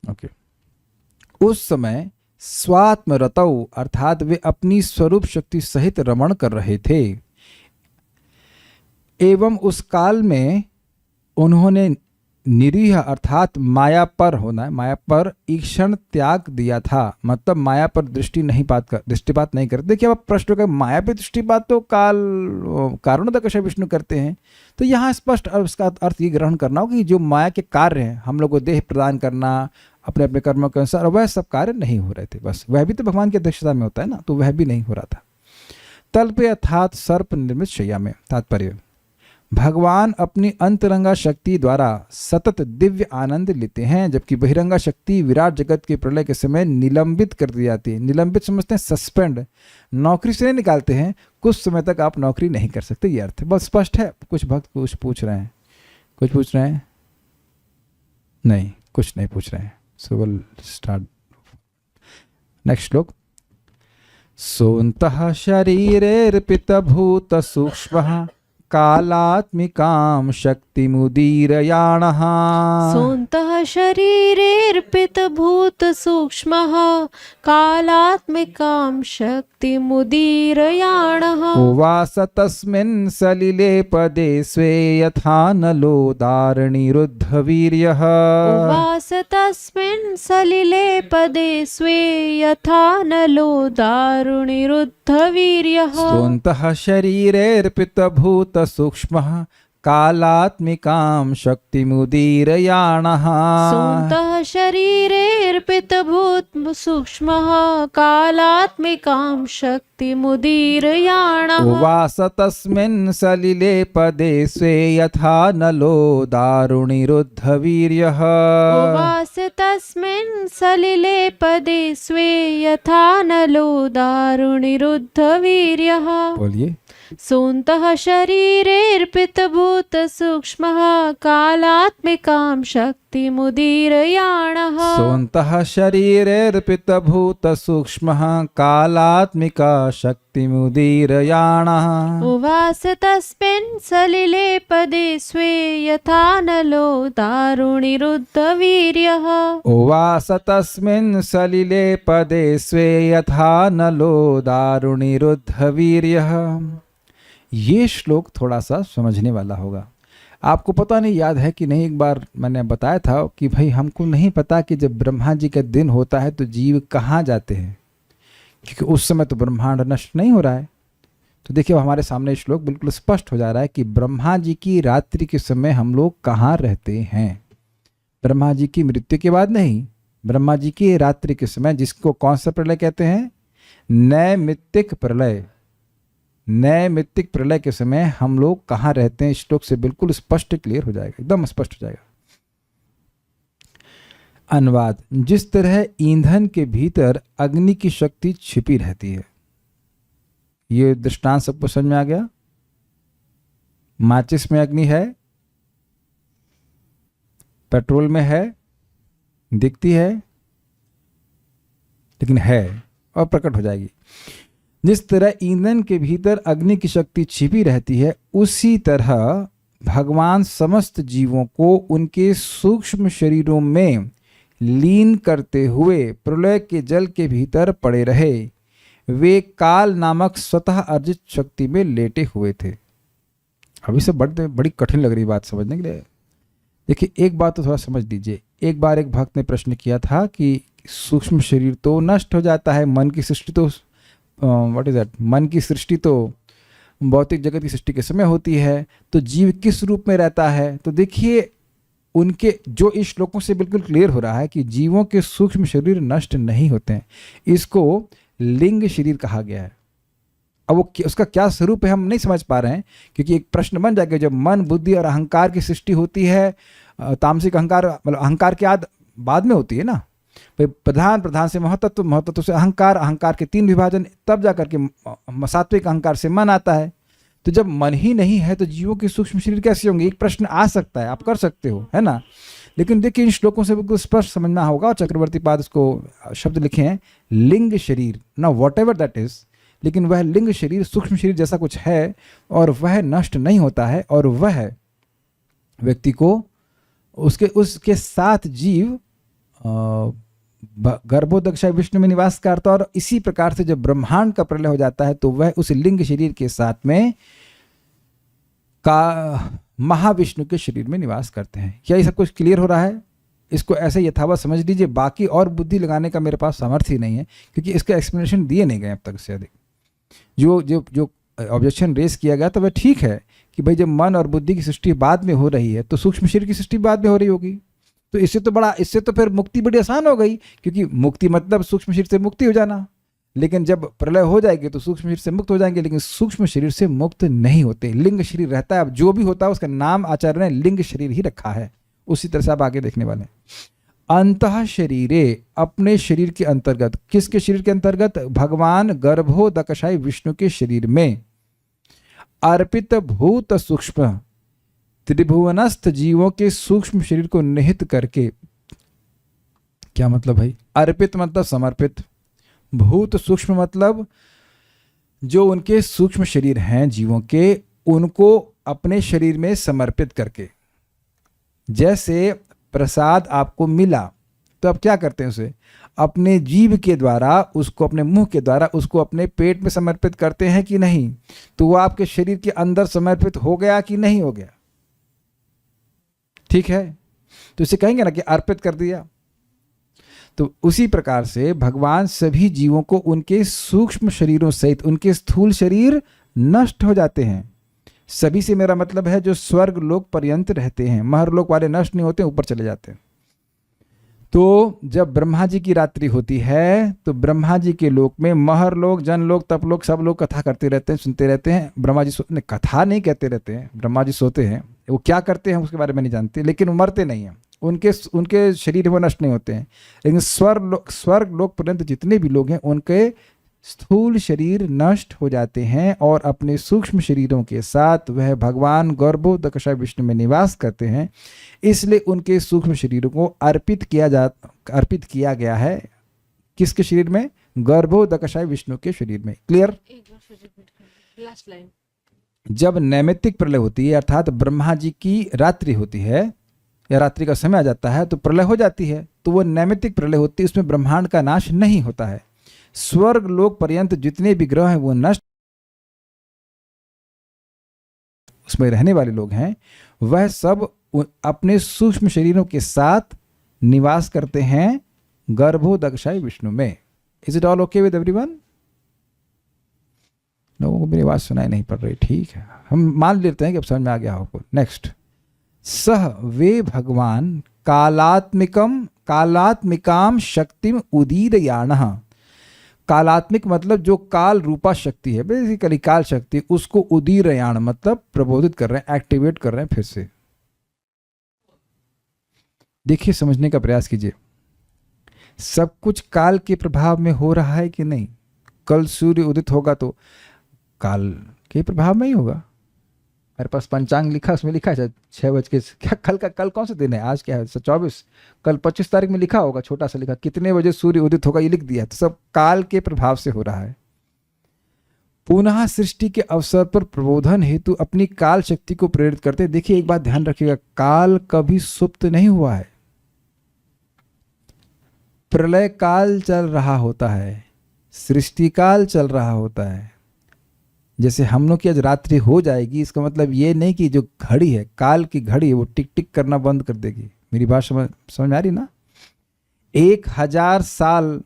ओके। उस समय स्वात्म रतौ अर्थात वे अपनी स्वरूप शक्ति सहित रमण कर रहे थे, एवं उस काल में उन्होंने निरीह अर्थात माया पर होना है, माया पर ईक्षण त्याग दिया था, मतलब माया पर दृष्टिपात नहीं करते। देखिए, अब प्रश्न का माया पे दृष्टिपात तो कारणोदकश विष्णु करते हैं, तो यहाँ स्पष्ट उसका अर्थ ये ग्रहण करना हो कि जो माया के कार्य हैं, हम लोग को देह प्रदान करना अपने अपने कर्मों के अनुसार, वह सब कार्य नहीं हो रहे थे। बस वह भी तो भगवान की अध्यक्षता में होता है ना, तो वह भी नहीं हो रहा था। तल पे अर्थात सर्प निर्मित शैया में। तात्पर्य, भगवान अपनी अंतरंगा शक्ति द्वारा सतत दिव्य आनंद लेते हैं, जबकि बहिरंगा शक्ति विराट जगत के प्रलय के समय निलंबित कर दी जाती है। निलंबित समझते हैं सस्पेंड, नौकरी से नहीं निकालते हैं, कुछ समय तक आप नौकरी नहीं कर सकते, ये अर्थ है। बस स्पष्ट है? कुछ भक्त कुछ पूछ रहे हैं? नहीं, कुछ नहीं पूछ रहे हैं। सो विल स्टार्ट नेक्स्ट श्लोक। सोऽन्तः शरीरेऽर्पितभूत सूक्ष्मः कालात्मिकां शक्तिं शक्तिमुदीरयाणः। सोऽन्तः शरीरेऽर्पितभूतसूक्ष्मः कालात्मिकां शक्तिमुदीरयाणः। उवास तस्मिन् सलिले पदे स्वे यथा नलोदारणिरुद्धवीर्यः। उवास तस्मिन् सलिले पदे स्वे यथा नलो दारुणिरुद्धवीर्यः। सोऽन्तः शरीरेऽर्पितभूतसूक्ष्मः कालात्मिकां शक्तिमुदीरयाणः। सोऽन्तः शरीरेऽर्पितभूतसूक्ष्मः कालात्मिकां शक्तिमुदीरयाणः। उवास तस्मिन् सलिले पदे स्वे यथा नलोदारुणिरुद्धवीर्यः। उवास तस्मिन् सलिले पदे स्वे यथा नलो दारुणिरुद्धवीर्यः। बोलिए। सोऽन्तः शरीरेऽर्पितभूतसूक्ष्मः कालात्मिकां शक्तिमुदीरयाणः। सोऽन्तः शरीरेऽर्पितभूतसूक्ष्मः कालात्मिका शक्तिमुदीरयाणः। उवास तस्मिन् सलिले पदे स्वे यथा नलो दारुणिरुद्धवीर्यः। उवास तस्मिन् सलिले पदे स्वे यथा नलो दारुणिरुद्धवीर्यः। ये श्लोक थोड़ा सा समझने वाला होगा। आपको पता नहीं याद है कि नहीं, एक बार मैंने बताया था कि भाई हमको नहीं पता कि जब ब्रह्मा जी का दिन होता है तो जीव कहाँ जाते हैं, क्योंकि उस समय तो ब्रह्मांड नष्ट नहीं हो रहा है। तो देखिए हमारे सामने श्लोक बिल्कुल स्पष्ट हो जा रहा है कि ब्रह्मा जी की रात्रि के समय हम लोग कहाँ रहते हैं। ब्रह्मा जी की मृत्यु के बाद नहीं, ब्रह्मा जी की रात्रि के समय, जिसको कौन सा प्रलय कहते हैं? नैमित्तिक प्रलय। नैमित्तिक प्रलय के समय हम लोग कहाँ रहते हैं, श्लोक से बिल्कुल स्पष्ट क्लियर हो जाएगा, एकदम स्पष्ट हो जाएगा। अनुवाद। जिस तरह ईंधन के भीतर अग्नि की शक्ति छिपी रहती है, ये दृष्टांत सबको समझ में आ गया। माचिस में अग्नि है, पेट्रोल में है, दिखती है लेकिन है और प्रकट हो जाएगी। जिस तरह ईंधन के भीतर अग्नि की शक्ति छिपी रहती है, उसी तरह भगवान समस्त जीवों को उनके सूक्ष्म शरीरों में लीन करते हुए प्रलय के जल के भीतर पड़े रहे। वे काल नामक स्वतः अर्जित शक्ति में लेटे हुए थे। अभी से बड़ी कठिन लग रही बात समझने के लिए। देखिए एक बात तो थोड़ा समझ लीजिए। एक बार एक भक्त ने प्रश्न किया था कि सूक्ष्म शरीर तो नष्ट हो जाता है, मन की सृष्टि तो व्हाट इज दैट, मन की सृष्टि तो भौतिक जगत की सृष्टि के समय होती है, तो जीव किस रूप में रहता है? तो देखिए उनके जो इस श्लोकों से बिल्कुल क्लियर हो रहा है कि जीवों के सूक्ष्म शरीर नष्ट नहीं होते हैं। इसको लिंग शरीर कहा गया है। अब वो उसका क्या स्वरूप है हम नहीं समझ पा रहे हैं, क्योंकि एक प्रश्न बन जाएगा जब मन बुद्धि और अहंकार की सृष्टि होती है। तामसिक अहंकार मतलब अहंकार के बाद में होती है ना, प्रधान से महतत्व, महतत्व से अहंकार, अहंकार के 3 विभाजन, तब जाकर के सात्विक अहंकार से मन आता है। तो जब मन ही नहीं है तो जीवों के सूक्ष्म शरीर कैसे होंगे? एक प्रश्न आ सकता है, आप कर सकते हो, है ना। लेकिन देखिए इन श्लोकों से बिल्कुल स्पष्ट समझना होगा। और चक्रवर्ती पाद इसको शब्द लिखे हैं लिंग शरीर, ना वॉट एवर दैट इज, लेकिन वह लिंग शरीर सूक्ष्म शरीर जैसा कुछ है और वह नष्ट नहीं होता है, और वह व्यक्ति को उसके साथ जीव गर्भोदक्षाय विष्णु में निवास करता है। और इसी प्रकार से जब ब्रह्मांड का प्रलय हो जाता है तो वह उस लिंग शरीर के साथ में का महाविष्णु के शरीर में निवास करते हैं। क्या ये सब कुछ क्लियर हो रहा है? इसको ऐसे यथावत समझ लीजिए। बाकी और बुद्धि लगाने का मेरे पास सामर्थ्य ही नहीं है, क्योंकि इसका एक्सप्लेनेशन दिए नहीं गए अब तक से अधिक। जो ऑब्जेक्शन रेस किया गया तो वह ठीक है कि भाई जब मन और बुद्धि की सृष्टि बाद में हो रही है तो सूक्ष्म शरीर की सृष्टि बाद में हो रही होगी, तो इससे तो फिर मुक्ति बड़ी आसान हो गई, क्योंकि मुक्ति मतलब सूक्ष्म शरीर से मुक्ति हो जाना। लेकिन जब प्रलय हो जाएगी तो सूक्ष्म शरीर से मुक्त हो जाएंगे, लेकिन सूक्ष्म शरीर से मुक्त नहीं होते, लिंग शरीर रहता है। अब जो भी होता है उसका नाम आचार्य ने लिंग शरीर ही रखा है। उसी तरह से आप आगे देखने वाले हैं। अंतः शरीरे, अपने शरीर के अंतर्गत। किसके शरीर के अंतर्गत? भगवान गर्भोदकशाई विष्णु के शरीर में अर्पित भूत सूक्ष्म त्रिभुवनस्थ जीवों के सूक्ष्म शरीर को निहित करके। क्या मतलब भाई? अर्पित मतलब समर्पित, भूत सूक्ष्म मतलब जो उनके सूक्ष्म शरीर हैं जीवों के, उनको अपने शरीर में समर्पित करके। जैसे प्रसाद आपको मिला तो आप क्या करते हैं, उसे अपने जीभ के द्वारा, उसको अपने मुंह के द्वारा उसको अपने पेट में समर्पित करते हैं कि नहीं? तो वो आपके शरीर के अंदर समर्पित हो गया कि नहीं हो गया? ठीक है, तो इसे कहेंगे ना कि अर्पित कर दिया। तो उसी प्रकार से भगवान सभी जीवों को उनके सूक्ष्म शरीरों सहित उनके स्थूल शरीर नष्ट हो जाते हैं। सभी से मेरा मतलब है जो स्वर्ग लोक पर्यंत रहते हैं, महरलोक वाले नष्ट नहीं होते, ऊपर चले जाते हैं। तो जब ब्रह्मा जी की रात्रि होती है तो ब्रह्मा जी के लोक में महरलोक, जनलोक, तपलोक सब लोग कथा करते रहते हैं, सुनते रहते हैं। ब्रह्मा जी कथा नहीं कहते रहते हैं, ब्रह्मा जी सोते हैं। वो क्या करते हैं उसके बारे में नहीं जानते, लेकिन वो मरते नहीं हैं, उनके शरीर वो नष्ट नहीं होते हैं। लेकिन स्वर्ग लोक पर्यंत जितने भी लोग हैं उनके स्थूल शरीर नष्ट हो जाते हैं और अपने सूक्ष्म शरीरों के साथ वह भगवान गर्भोदकशा विष्णु में निवास करते हैं। इसलिए उनके सूक्ष्म शरीरों को अर्पित किया गया है किसके शरीर में? गर्भोदकशा विष्णु के शरीर में। क्लियर? Last line. जब नैमित्तिक प्रलय होती है, अर्थात ब्रह्मा जी की रात्रि होती है या रात्रि का समय आ जाता है तो प्रलय हो जाती है, तो वो नैमित्तिक प्रलय होती है, उसमें ब्रह्मांड का नाश नहीं होता है। स्वर्ग लोक पर्यंत जितने भी ग्रह हैं वो नष्ट, उसमें रहने वाले लोग हैं वह सब अपने सूक्ष्म शरीरों के साथ निवास करते हैं गर्भोदकशाई विष्णु में। Is it all okay with everyone? लोगों को मेरी आवाज सुनाई नहीं पड़ रही, ठीक है, हम मान लेते हैं कि अब समझ में आ गया होगा। नेक्स्ट, सह वे भगवान कालात्मिकाम शक्तिम उदीरयाणः। कालात्मिक मतलब जो काल रूपा शक्ति है, बेसिकली काल शक्ति, उसको उदीरयाण मतलब प्रबोधित कर रहे हैं, एक्टिवेट कर रहे हैं फिर से। देखिए, समझने का प्रयास कीजिए, सब कुछ काल के प्रभाव में हो रहा है कि नहीं? कल सूर्य उदित होगा तो काल के प्रभाव में ही होगा। मेरे पास पंचांग लिखा, उसमें लिखा है 6 बज के, क्या कल कौन सा दिन है? आज क्या है? 24, कल 25 तारीख में लिखा होगा, छोटा सा लिखा, कितने बजे सूर्य उदित होगा ये लिख दिया है। तो सब काल के प्रभाव से हो रहा है। पुनः सृष्टि के अवसर पर प्रबोधन हेतु अपनी काल शक्ति को प्रेरित करते हैं। देखिए, एक बात ध्यान रखिएगा, काल कभी सुप्त नहीं हुआ है। प्रलय काल चल रहा होता है, सृष्टि काल चल रहा होता है। जैसे हम लोग की आज रात्रि हो जाएगी, इसका मतलब ये नहीं कि जो घड़ी है, काल की घड़ी है, वो टिक टिक करना बंद कर देगी। मेरी बात समझ में आ रही ना? 1000 साल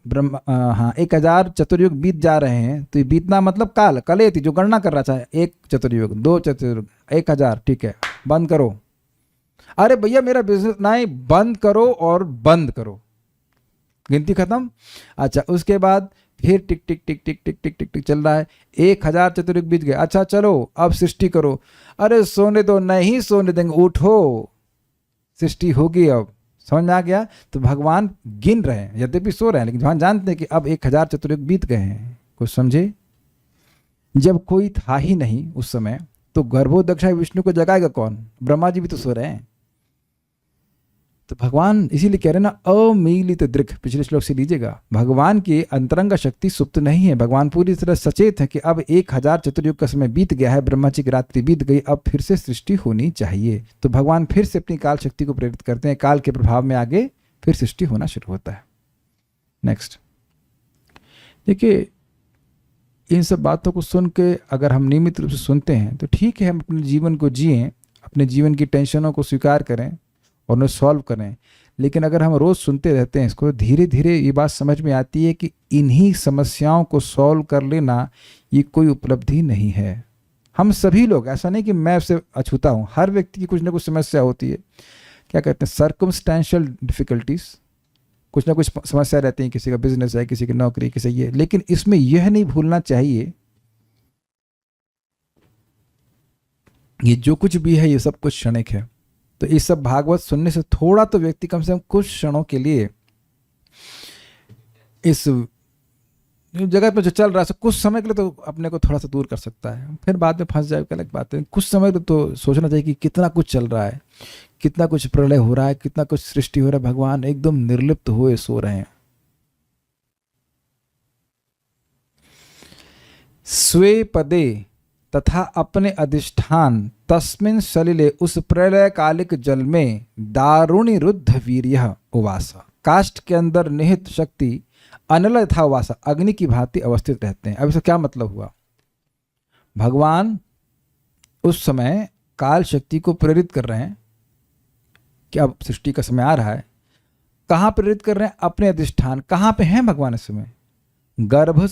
1000 चतुर्युग बीत जा रहे हैं, तो ये बीतना मतलब काल, कल थी जो गणना कर रहा था, 1 चतुर्युग, 2 चतुर्युग, 1000, ठीक है, बंद करो। अरे भैया मेरा बिजनेस नहीं, बंद करो और बंद करो, गिनती खत्म। अच्छा, उसके बाद फिर टिक टिक टिक टिक टिक टिक टिक टिक चल रहा है, 1000 चतुर्युग बीत गए। अच्छा चलो अब सृष्टि करो। अरे सोने दो, नहीं सोने देंगे, उठो, सृष्टि होगी अब। समझ में आ गया? तो भगवान गिन रहे हैं, यद्यपि सो रहे हैं, लेकिन भगवान जानते हैं कि अब 1000 चतुर्युग बीत गए हैं। कुछ समझे? जब कोई था ही नहीं उस समय, तो गर्भोदकशा विष्णु को जगाएगा कौन? ब्रह्मा जी भी तो सो रहे हैं। तो भगवान इसीलिए कह रहे हैं ना, अमीलित दृक्, पिछले श्लोक से लीजिएगा, भगवान की अंतरंग शक्ति सुप्त नहीं है। भगवान पूरी तरह सचेत है कि अब 1000 चतुर्युग का समय बीत गया है, ब्रह्मा जी की रात्रि बीत गई, अब फिर से सृष्टि होनी चाहिए। तो भगवान फिर से अपनी काल शक्ति को प्रेरित करते हैं, काल के प्रभाव में आगे फिर सृष्टि होना शुरू होता है। नेक्स्ट देखिए, इन सब बातों को सुन के अगर हम नियमित रूप से सुनते हैं तो ठीक है, हम अपने जीवन को जिएं, अपने जीवन की टेंशनों को स्वीकार करें और उन्हें सॉल्व करें। लेकिन अगर हम रोज़ सुनते रहते हैं इसको, धीरे धीरे ये बात समझ में आती है कि इन्हीं समस्याओं को सॉल्व कर लेना ये कोई उपलब्धि नहीं है। हम सभी लोग, ऐसा नहीं कि मैं उससे अछूता हूँ, हर व्यक्ति की कुछ ना कुछ समस्या होती है। क्या कहते हैं, सर्कमस्टेंशियल डिफिकल्टीज, कुछ ना कुछ समस्या रहती है, किसी का बिजनेस है, किसी की नौकरी, किसी ये। लेकिन इसमें यह नहीं भूलना चाहिए, ये जो कुछ भी है ये सब कुछ क्षणिक है। तो ये सब भागवत सुनने से थोड़ा तो व्यक्ति कम से कम कुछ क्षणों के लिए इस जगह पर जो चल रहा है कुछ समय के लिए तो अपने को थोड़ा सा दूर कर सकता है। फिर बाद में फंस जाए, अलग बात है। कुछ समय तो सोचना चाहिए कि कितना कुछ चल रहा है, कितना कुछ प्रलय हो रहा है, कितना कुछ सृष्टि हो रहा है, भगवान एकदम निर्लिप्त हुए सो रहे हैं। स्वे पदे तथा अपने अधिष्ठान तस्मिन् सलिले उस प्रलय कालिक जल में दारुणी रुद्ध वीर्य उवास, काष्ठ के अंदर निहित शक्ति अनल यथा उवास, अग्नि की भांति अवस्थित रहते हैं। अब इसका क्या मतलब हुआ? भगवान उस समय काल शक्ति को प्रेरित कर रहे हैं कि अब सृष्टि का समय आ रहा है। कहाँ प्रेरित कर रहे हैं? अपने अधिष्ठान। कहाँ पे हैं भगवान इस समय? गर्भ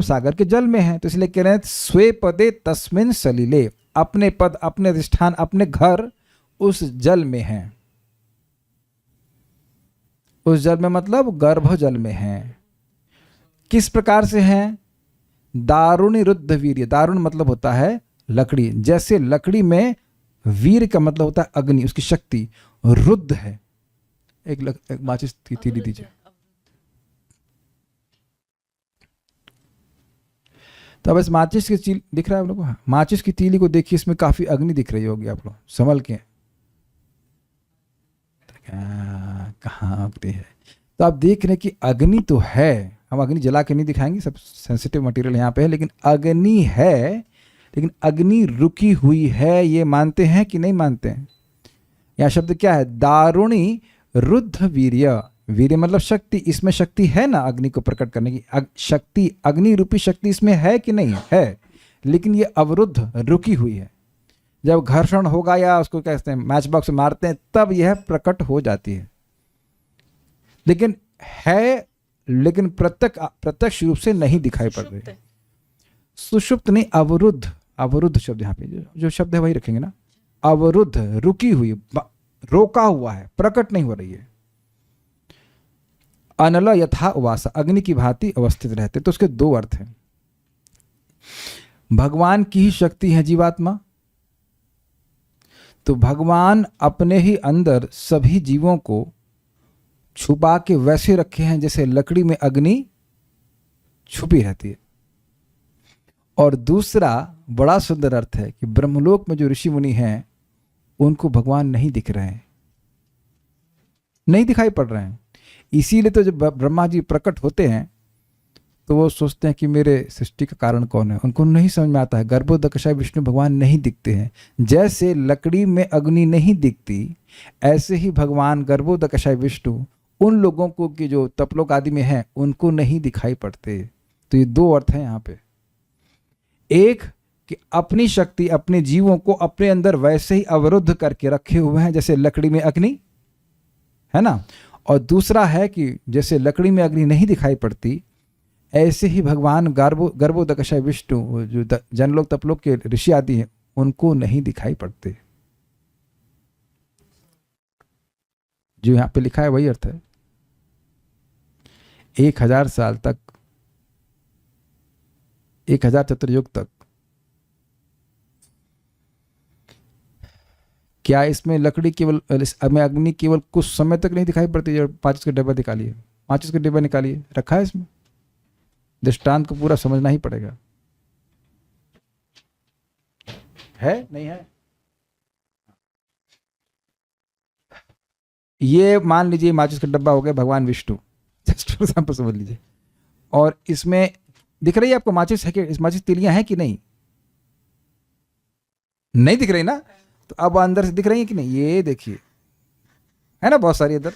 सागर के जल में हैं। तो इसलिए कह रहे हैं स्वे पदे तस्मिन् सलिले, अपने पद, अपने अधिष्ठान, अपने घर उस जल में हैं। उस जल में मतलब गर्भ जल में हैं। किस प्रकार से हैं? दारुणी रुद्ध वीर्य। दारुण मतलब होता है लकड़ी। जैसे लकड़ी में वीर का मतलब होता है अग्नि, उसकी शक्ति रुद्ध है। एक माचिस तीली दीजिए। तो अब इस माचिस की तीली दिख रहा है आप लोगों को? माचिस की तीली को देखिए, इसमें काफी अग्नि दिख रही होगी आप लोग, संभल के। कहाँ अग्नि है? तो आप देख रहे हैं कि अग्नि तो है। हम अग्नि जला के नहीं दिखाएंगे, सब सेंसिटिव मटेरियल यहाँ पे है, लेकिन अग्नि है। लेकिन अग्नि रुकी हुई है, ये मानते हैं कि नहीं मानते हैं? यहाँ शब्द क्या है? दारुणी रुद्ध वीर्य। वीर्य मतलब शक्ति। इसमें शक्ति है ना अग्नि को प्रकट करने की। शक्ति, अग्नि रूपी शक्ति इसमें है कि नहीं है? लेकिन ये अवरुद्ध, रुकी हुई है। जब घर्षण होगा या उसको क्या कहते हैं, मैच बॉक्स मारते हैं, तब यह प्रकट हो जाती है। लेकिन है, लेकिन प्रत्यक्ष रूप से नहीं दिखाई पड़ रही। सुषुप्त नहीं, अवरुद्ध। अवरुद्ध शब्द यहाँ पे जो शब्द है वही रखेंगे ना। अवरुद्ध, रुकी हुई, रोका हुआ है, प्रकट नहीं हो रही है। अनल यथा उवास, अग्नि की भांति अवस्थित रहते। तो उसके दो अर्थ हैं। भगवान की ही शक्ति है जीवात्मा, तो भगवान अपने ही अंदर सभी जीवों को छुपा के वैसे रखे हैं जैसे लकड़ी में अग्नि छुपी रहती है। और दूसरा बड़ा सुंदर अर्थ है कि ब्रह्मलोक में जो ऋषि मुनि हैं उनको भगवान नहीं दिख रहे हैं, नहीं दिखाई पड़ रहे हैं। इसीलिए तो जब ब्रह्मा जी प्रकट होते हैं तो वो सोचते हैं कि मेरे सृष्टि का कारण कौन है। उनको नहीं समझ में आता है। गर्भोदकशाय विष्णु भगवान नहीं दिखते हैं। जैसे लकड़ी में अग्नि नहीं दिखती, ऐसे ही भगवान गर्भोदकशाय विष्णु उन लोगों को कि जो तपलोक आदि में हैं उनको नहीं दिखाई पड़ते। तो ये दो अर्थ हैं यहाँ पे। एक कि अपनी शक्ति अपने जीवों को अपने अंदर वैसे ही अवरुद्ध करके रखे हुए हैं जैसे लकड़ी में अग्नि है ना। और दूसरा है कि जैसे लकड़ी में अग्नि नहीं दिखाई पड़ती, ऐसे ही भगवान गर्भोदकशाय विष्णु जो जनलोक तपलोक के ऋषि आदि हैं उनको नहीं दिखाई पड़ते। जो यहाँ पे लिखा है वही अर्थ है। 1000 साल तक, 1000 चतुर्युग तक क्या इसमें लकड़ी केवल, इसमें अग्नि केवल कुछ समय तक नहीं दिखाई पड़ती? जो माचिस का डिब्बा निकालिए, माचिस का डिब्बा निकालिए, रखा है इसमें। दृष्टांत को पूरा समझना ही पड़ेगा। है नहीं है? ये मान लीजिए माचिस का डब्बा हो गया भगवान विष्णु, जस्ट एग्जांपल समझ लीजिए। और इसमें दिख रही है आपको माचिस है कि इस माचिस तिलियां हैं कि नहीं? नहीं दिख रही ना। तो अब अंदर से दिख रही है कि नहीं? ये देखिए है ना, बहुत सारी अंदर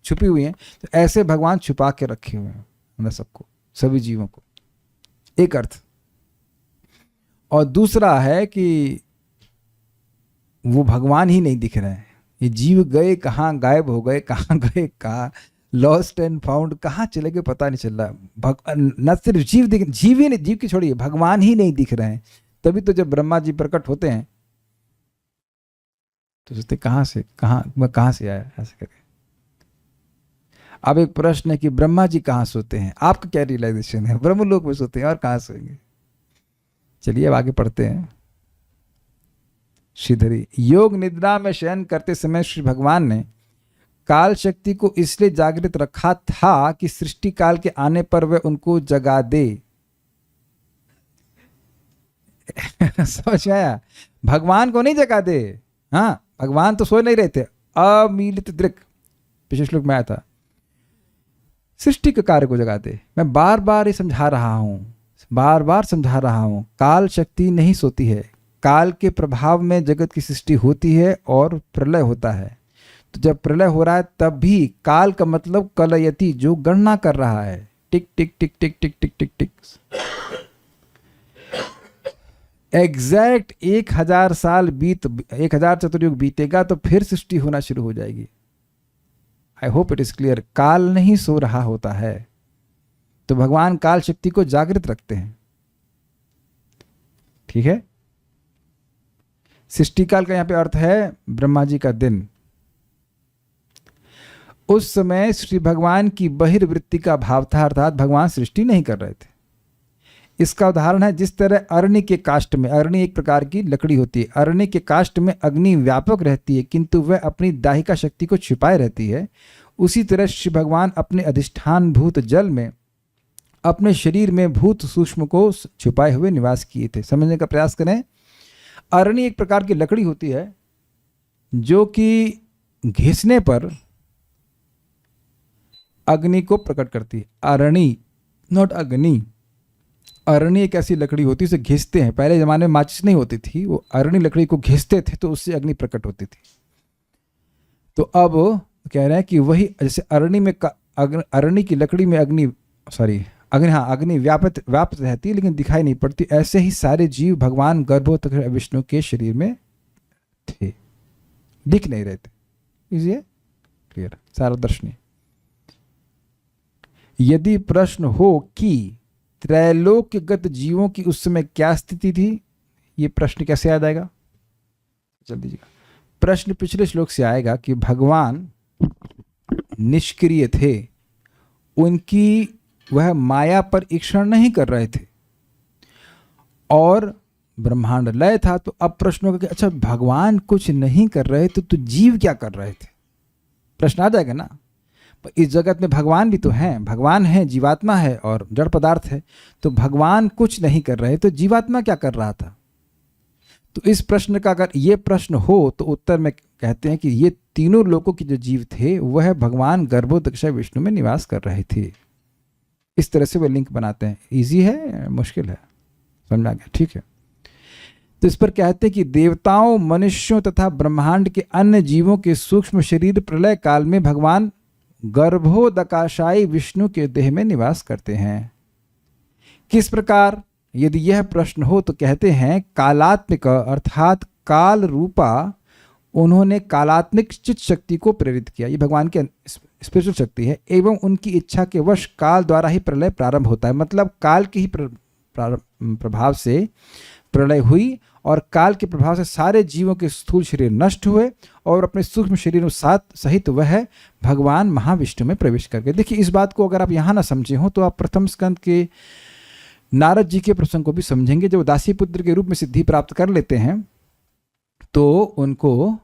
छुपी हुई हैं। तो ऐसे भगवान छुपा के रखे हुए हैं अंदर सबको, सभी जीवों को। एक अर्थ। और दूसरा है कि वो भगवान ही नहीं दिख रहे हैं। ये जीव गए कहाँ, गायब हो गए, कहाँ गए, कहाँ लॉस्ट एंड फाउंड, कहाँ चले गए पता नहीं चल रहा। न सिर्फ जीव दिख, जीव ही नहीं, जीव की छोड़िए, भगवान ही नहीं दिख रहे हैं। तभी तो जब ब्रह्मा जी प्रकट होते हैं तो सोचते कहाँ से, कहाँ से आया, ऐसे करके। अब एक प्रश्न है कि ब्रह्मा जी कहाँ सोते हैं? आपका क्या रियलाइजेशन है? ब्रह्मलोक में सोते हैं, और कहाँ सोएंगे? चलिए अब आगे पढ़ते हैं। श्रीधरी, योग निद्रा में शयन करते समय श्री भगवान ने काल शक्ति को इसलिए जागृत रखा था कि सृष्टि काल के आने पर वह उनको जगा दे। समझ आया? भगवान को नहीं जगा दे। हाँ, भगवान तो सो नहीं रहे थे। अमीलित दृक् पिछले श्लोक में आया था। सृष्टि के कार्य को जगा दे। मैं बार बार ये समझा रहा हूं, बार बार समझा रहा हूं, काल शक्ति नहीं सोती है। काल के प्रभाव में जगत की सृष्टि होती है और प्रलय होता है। तो जब प्रलय हो रहा है तब भी काल का मतलब कलयति, जो गणना कर रहा है, टिक टिक टिक टिक टिक टिक टिक टिक। एग्जैक्ट 1000 साल 1000 चतुर्युग बीतेगा तो फिर सृष्टि होना शुरू हो जाएगी। I hope it is clear. काल नहीं सो रहा होता है, तो भगवान काल शक्ति को जागृत रखते हैं। ठीक है। सृष्टि काल का यहां पे अर्थ है ब्रह्मा जी का दिन। उस समय श्री भगवान की बहिर्वृत्ति का भाव था, अर्थात भगवान सृष्टि नहीं कर रहे थे। इसका उदाहरण है जिस तरह अरण्य के काष्ठ में, अरण्य एक प्रकार की लकड़ी होती है, अरण्य के काष्ठ में अग्नि व्यापक रहती है किंतु वह अपनी दाहिका शक्ति को छिपाए रहती है, उसी तरह श्री भगवान अपने अधिष्ठान भूत जल में अपने शरीर में भूत सूक्ष्म को छुपाए हुए निवास किए थे। समझने का प्रयास करें। अरण्य एक प्रकार की लकड़ी होती है जो कि घिसने पर अग्नि को प्रकट करती है। अरणी, नॉट अग्नि। अरणी एक ऐसी लकड़ी होती है उसे घिसते हैं। पहले जमाने में माचिस नहीं होती थी, वो अरणी लकड़ी को घिसते थे तो उससे अग्नि प्रकट होती थी। तो अब कह रहे हैं कि वही जैसे अरणी में अरणी की लकड़ी में अग्नि व्याप्त रहती है लेकिन दिखाई नहीं पड़ती, ऐसे ही सारे जीव भगवान गर्भोत्कच विष्णु के शरीर में थे, दिख नहीं रहे थे। इजी है, क्लियर, सारा दर्शनीय। यदि प्रश्न हो कि त्रैलोक्यगत जीवों की उस समय क्या स्थिति थी, ये प्रश्न कैसे याद आएगा? जल्दी दीजिएगा। प्रश्न पिछले श्लोक से आएगा कि भगवान निष्क्रिय थे, उनकी वह माया पर ईक्षण नहीं कर रहे थे और ब्रह्मांड लय था। तो अब प्रश्न होगा कि अच्छा भगवान कुछ नहीं कर रहे तो जीव क्या कर रहे थे? प्रश्न आ जाएगा ना। इस जगत में भगवान भी तो हैं, भगवान है, जीवात्मा है और जड़ पदार्थ है। तो भगवान कुछ नहीं कर रहे तो जीवात्मा क्या कर रहा था? तो इस प्रश्न का अगर ये प्रश्न हो तो उत्तर में कहते हैं कि ये तीनों लोगों के जो जीव थे वह भगवान गर्भोत्कच विष्णु में निवास कर रहे थे। इस तरह से वे लिंक बनाते हैं। इजी है, मुश्किल है? समझ आ गया? ठीक है। तो इस पर कहते हैं कि देवताओं, मनुष्यों तथा ब्रह्मांड के अन्य जीवों के सूक्ष्म शरीर प्रलय काल में भगवान गर्भोदकाशायी विष्णु के देह में निवास करते हैं। किस प्रकार? यदि यह प्रश्न हो तो कहते हैं कालात्मिक अर्थात काल रूपा उन्होंने कालात्मिक चित्त शक्ति को प्रेरित किया। ये भगवान की स्पिरिचुअल शक्ति है एवं उनकी इच्छा के वश काल द्वारा ही प्रलय प्रारंभ होता है। मतलब काल के ही प्रभाव से प्रलय हुई और काल के प्रभाव से सारे जीवों के स्थूल शरीर नष्ट हुए और अपने सूक्ष्म शरीरों सहित वह भगवान महाविष्णु में प्रवेश कर गए। देखिए इस बात को अगर आप यहाँ ना समझे हो तो आप प्रथम स्कंद के नारद जी के प्रसंग को भी समझेंगे। जब दासी पुत्र के रूप में सिद्धि प्राप्त कर लेते हैं तो उनको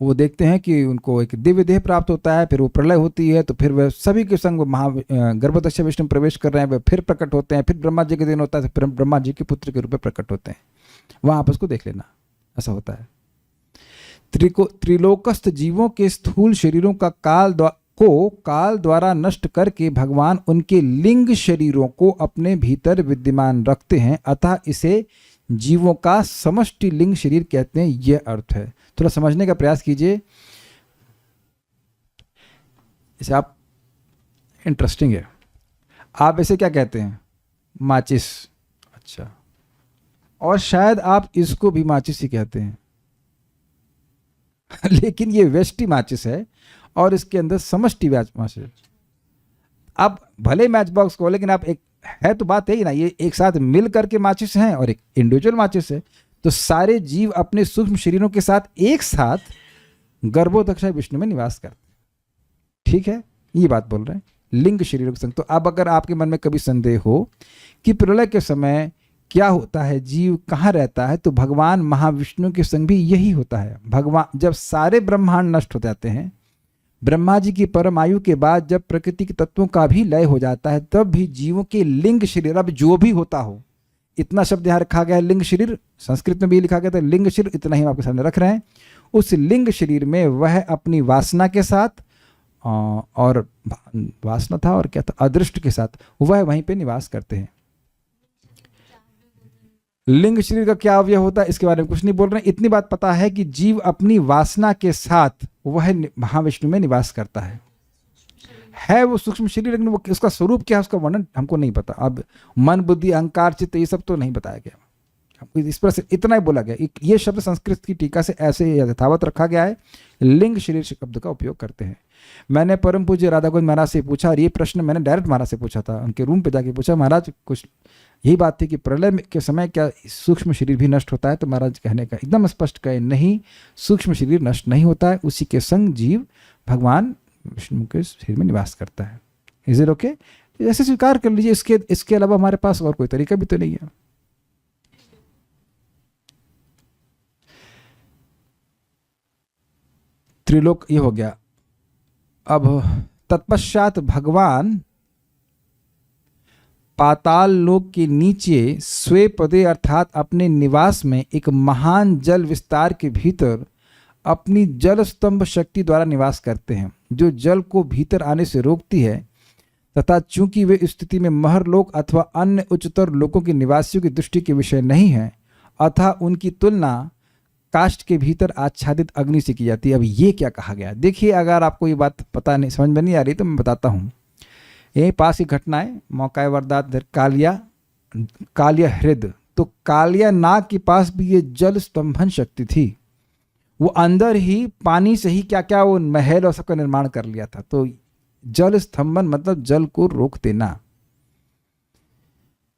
वो देखते हैं कि उनको एक दिव्य देह प्राप्त होता है, फिर वो प्रलय होती है, तो फिर वह सभी के संग गर्भोत्कच विष्णु प्रवेश कर रहे हैं, वह फिर प्रकट होते हैं, फिर ब्रह्मा जी के दिन होता है, फिर ब्रह्मा जी के पुत्र के रूप में प्रकट होते हैं। वहां आप उसको देख लेना, ऐसा होता है। त्रिलोकस्थ जीवों के स्थूल शरीरों का काल द्वारा नष्ट करके भगवान उनके लिंग शरीरों को अपने भीतर विद्यमान रखते हैं, अतः इसे जीवों का समष्टि लिंग शरीर कहते हैं। यह अर्थ है। थोड़ा समझने का प्रयास कीजिए, इसे आप इंटरेस्टिंग है। आप इसे क्या कहते हैं? माचिस। अच्छा, और शायद आप इसको भी माचिस ही कहते हैं लेकिन ये व्यष्टि माचिस है और इसके अंदर समष्टि माचिस है। आप भले मैच बॉक्स को, लेकिन आप एक है तो बात है ही ना, ये एक साथ मिल करके माचिस हैं और एक इंडिविजुअल माचिस है। तो सारे जीव अपने सूक्ष्म शरीरों के साथ एक साथ गर्भोत्कच विष्णु में निवास करते हैं। ठीक है, ये बात बोल रहे हैं लिंग शरीरों के संग। तो अब अगर आपके मन में कभी संदेह हो कि प्रलय के समय क्या होता है, जीव कहाँ रहता है, तो भगवान महाविष्णु के संग भी यही होता है। भगवान जब सारे ब्रह्मांड नष्ट हो जाते हैं, ब्रह्मा जी की परम आयु के बाद जब प्रकृति के तत्वों का भी लय हो जाता है, तब भी जीवों के लिंग शरीर, अब जो भी होता हो, इतना शब्द यहाँ रखा गया है लिंग शरीर, संस्कृत में भी लिखा गया था लिंग शरीर, इतना ही हम आपके सामने रख रहे हैं। उस लिंग शरीर में वह अपनी वासना के साथ और वासना था और क्या था, अदृष्ट के साथ वह वहीं पे निवास करते हैं। लिंग शरीर का क्या अवयव होता है इसके बारे में कुछ नहीं बोल रहे हैं। इतनी बात पता है कि जीव अपनी वासना के साथ वह महाविष्णु में निवास करता है वो सूक्ष्म शरीर, लेकिन वो उसका स्वरूप क्या है उसका वर्णन हमको नहीं पता। अब मन बुद्धि अहंकार चित्त ये सब तो नहीं बताया गया, इस पर से इतना ही बोला गया। ये शब्द संस्कृत की टीका से ऐसे यथावत रखा गया है, लिंग शरीर शब्द का उपयोग करते हैं। मैंने परम पूज्य राधा गोविंद महाराज से पूछा, और ये प्रश्न मैंने डायरेक्ट महाराज से पूछा था, उनके रूम पे जाके पूछा, महाराज कुछ यही बात थी कि प्रलय के समय क्या सूक्ष्म शरीर भी नष्ट होता है? तो महाराज कहने का एकदम स्पष्ट कहे, नहीं, सूक्ष्म शरीर नष्ट नहीं होता है, उसी के संग जीव भगवान विष्णु के शरीर में निवास करता है। Is it okay? ऐसे स्वीकार कर लीजिए, इसके अलावा हमारे पास और कोई तरीका भी तो नहीं है। त्रिलोक ये हो गया। अब तत्पश्चात भगवान पाताल लोक के नीचे स्वे पदे अर्थात अपने निवास में एक महान जल विस्तार के भीतर अपनी जल स्तंभ शक्ति द्वारा निवास करते हैं, जो जल को भीतर आने से रोकती है, तथा चूंकि वे स्थिति में महरलोक अथवा अन्य उच्चतर लोकों के निवासियों की दृष्टि के विषय नहीं है, अतः उनकी तुलना काष्ठ के भीतर आच्छादित अग्नि से की जाती है। अब ये क्या कहा गया? देखिए, अगर आपको ये बात पता नहीं, समझ में नहीं आ रही तो मैं बताता हूँ। यही पास की घटना है, मौका वरदात कालिया हृद। तो कालिया नाग के पास भी ये जल स्तंभन शक्ति थी, वो अंदर ही पानी से ही क्या क्या वो महल और सबका निर्माण कर लिया था। तो जल स्तंभन मतलब जल को रोक देना।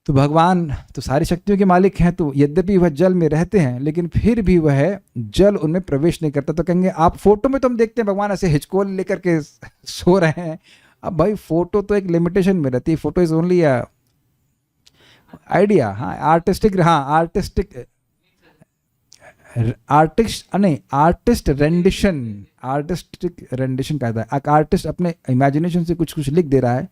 तो भगवान तो सारी शक्तियों के मालिक हैं, तो यद्यपि वह जल में रहते हैं लेकिन फिर भी वह जल उनमें प्रवेश नहीं करता। तो कहेंगे आप फोटो में तो हम देखते हैं भगवान ऐसे हिचकोल लेकर के सो रहे हैं। अब भाई फोटो तो एक लिमिटेशन में रहती है, फोटो इज ओनली आइडिया। हाँ, आर्टिस्टिक रेंडिशन कहता है। आर्टिस्ट अपने इमेजिनेशन से कुछ कुछ लिख दे रहा है,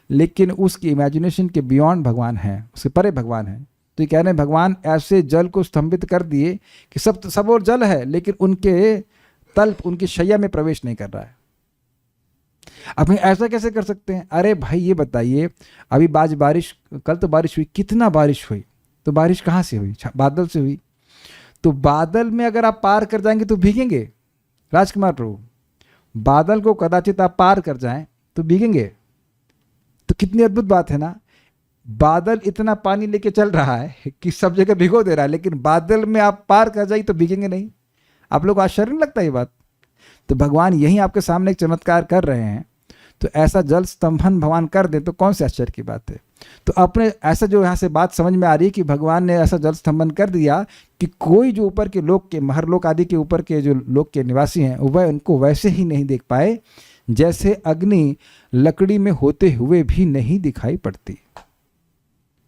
लेकिन उसकी इमेजिनेशन के बियॉन्ड भगवान है, उसके परे भगवान है। तो ये कह रहे हैं भगवान ऐसे जल को स्तंभित कर दिए कि सब और जल है, लेकिन उनके तल्प उनकी शैया में प्रवेश नहीं कर रहा है। अब ऐसा कैसे कर सकते हैं? अरे भाई ये बताइए, अभी बारिश, कल तो बारिश हुई, कितना बारिश हुई, तो बारिश कहाँ से हुई? बादल से हुई। तो बादल में अगर आप पार कर जाएंगे तो भीगेंगे। राजकुमार प्रभु, बादल को कदाचित आप पार कर जाएं तो भीगेंगे। तो कितनी अद्भुत बात है ना। बादल इतना पानी लेके चल रहा है कि सब जगह भिगो दे रहा है, लेकिन बादल में आप पार कर जाइए तो भीगेंगे नहीं। आप लोग को आश्चर्य नहीं लगता ये बात? तो भगवान यही आपके सामने एक चमत्कार कर रहे हैं। तो ऐसा जल स्तंभन भगवान कर दे तो कौन से आश्चर्य की बात है? तो अपने ऐसा जो यहाँ से बात समझ में आ रही है कि भगवान ने ऐसा जल स्तंभन कर दिया कि कोई जो ऊपर के लोक के महरलोक आदि के ऊपर के जो लोक के निवासी हैं वह उनको वैसे ही नहीं देख पाए जैसे अग्नि लकड़ी में होते हुए भी नहीं दिखाई पड़ती।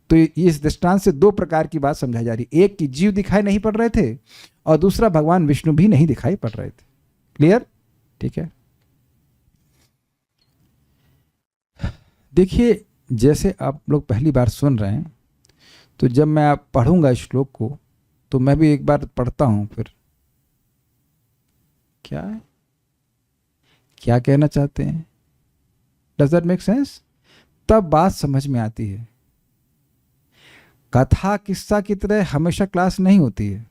तो इस दृष्टांत से दो प्रकार की बात समझाई जा रही, एक कि जीव दिखाई नहीं पड़ रहे थे और दूसरा भगवान विष्णु भी नहीं दिखाई पड़ रहे थे। क्लियर? ठीक है। देखिए, जैसे आप लोग पहली बार सुन रहे हैं, तो जब मैं पढ़ूंगा इस श्लोक को तो मैं भी एक बार पढ़ता हूं, फिर क्या है, क्या कहना चाहते हैं, डज दैट मेक सेंस? तब बात समझ में आती है। कथा किस्सा की तरह हमेशा क्लास नहीं होती है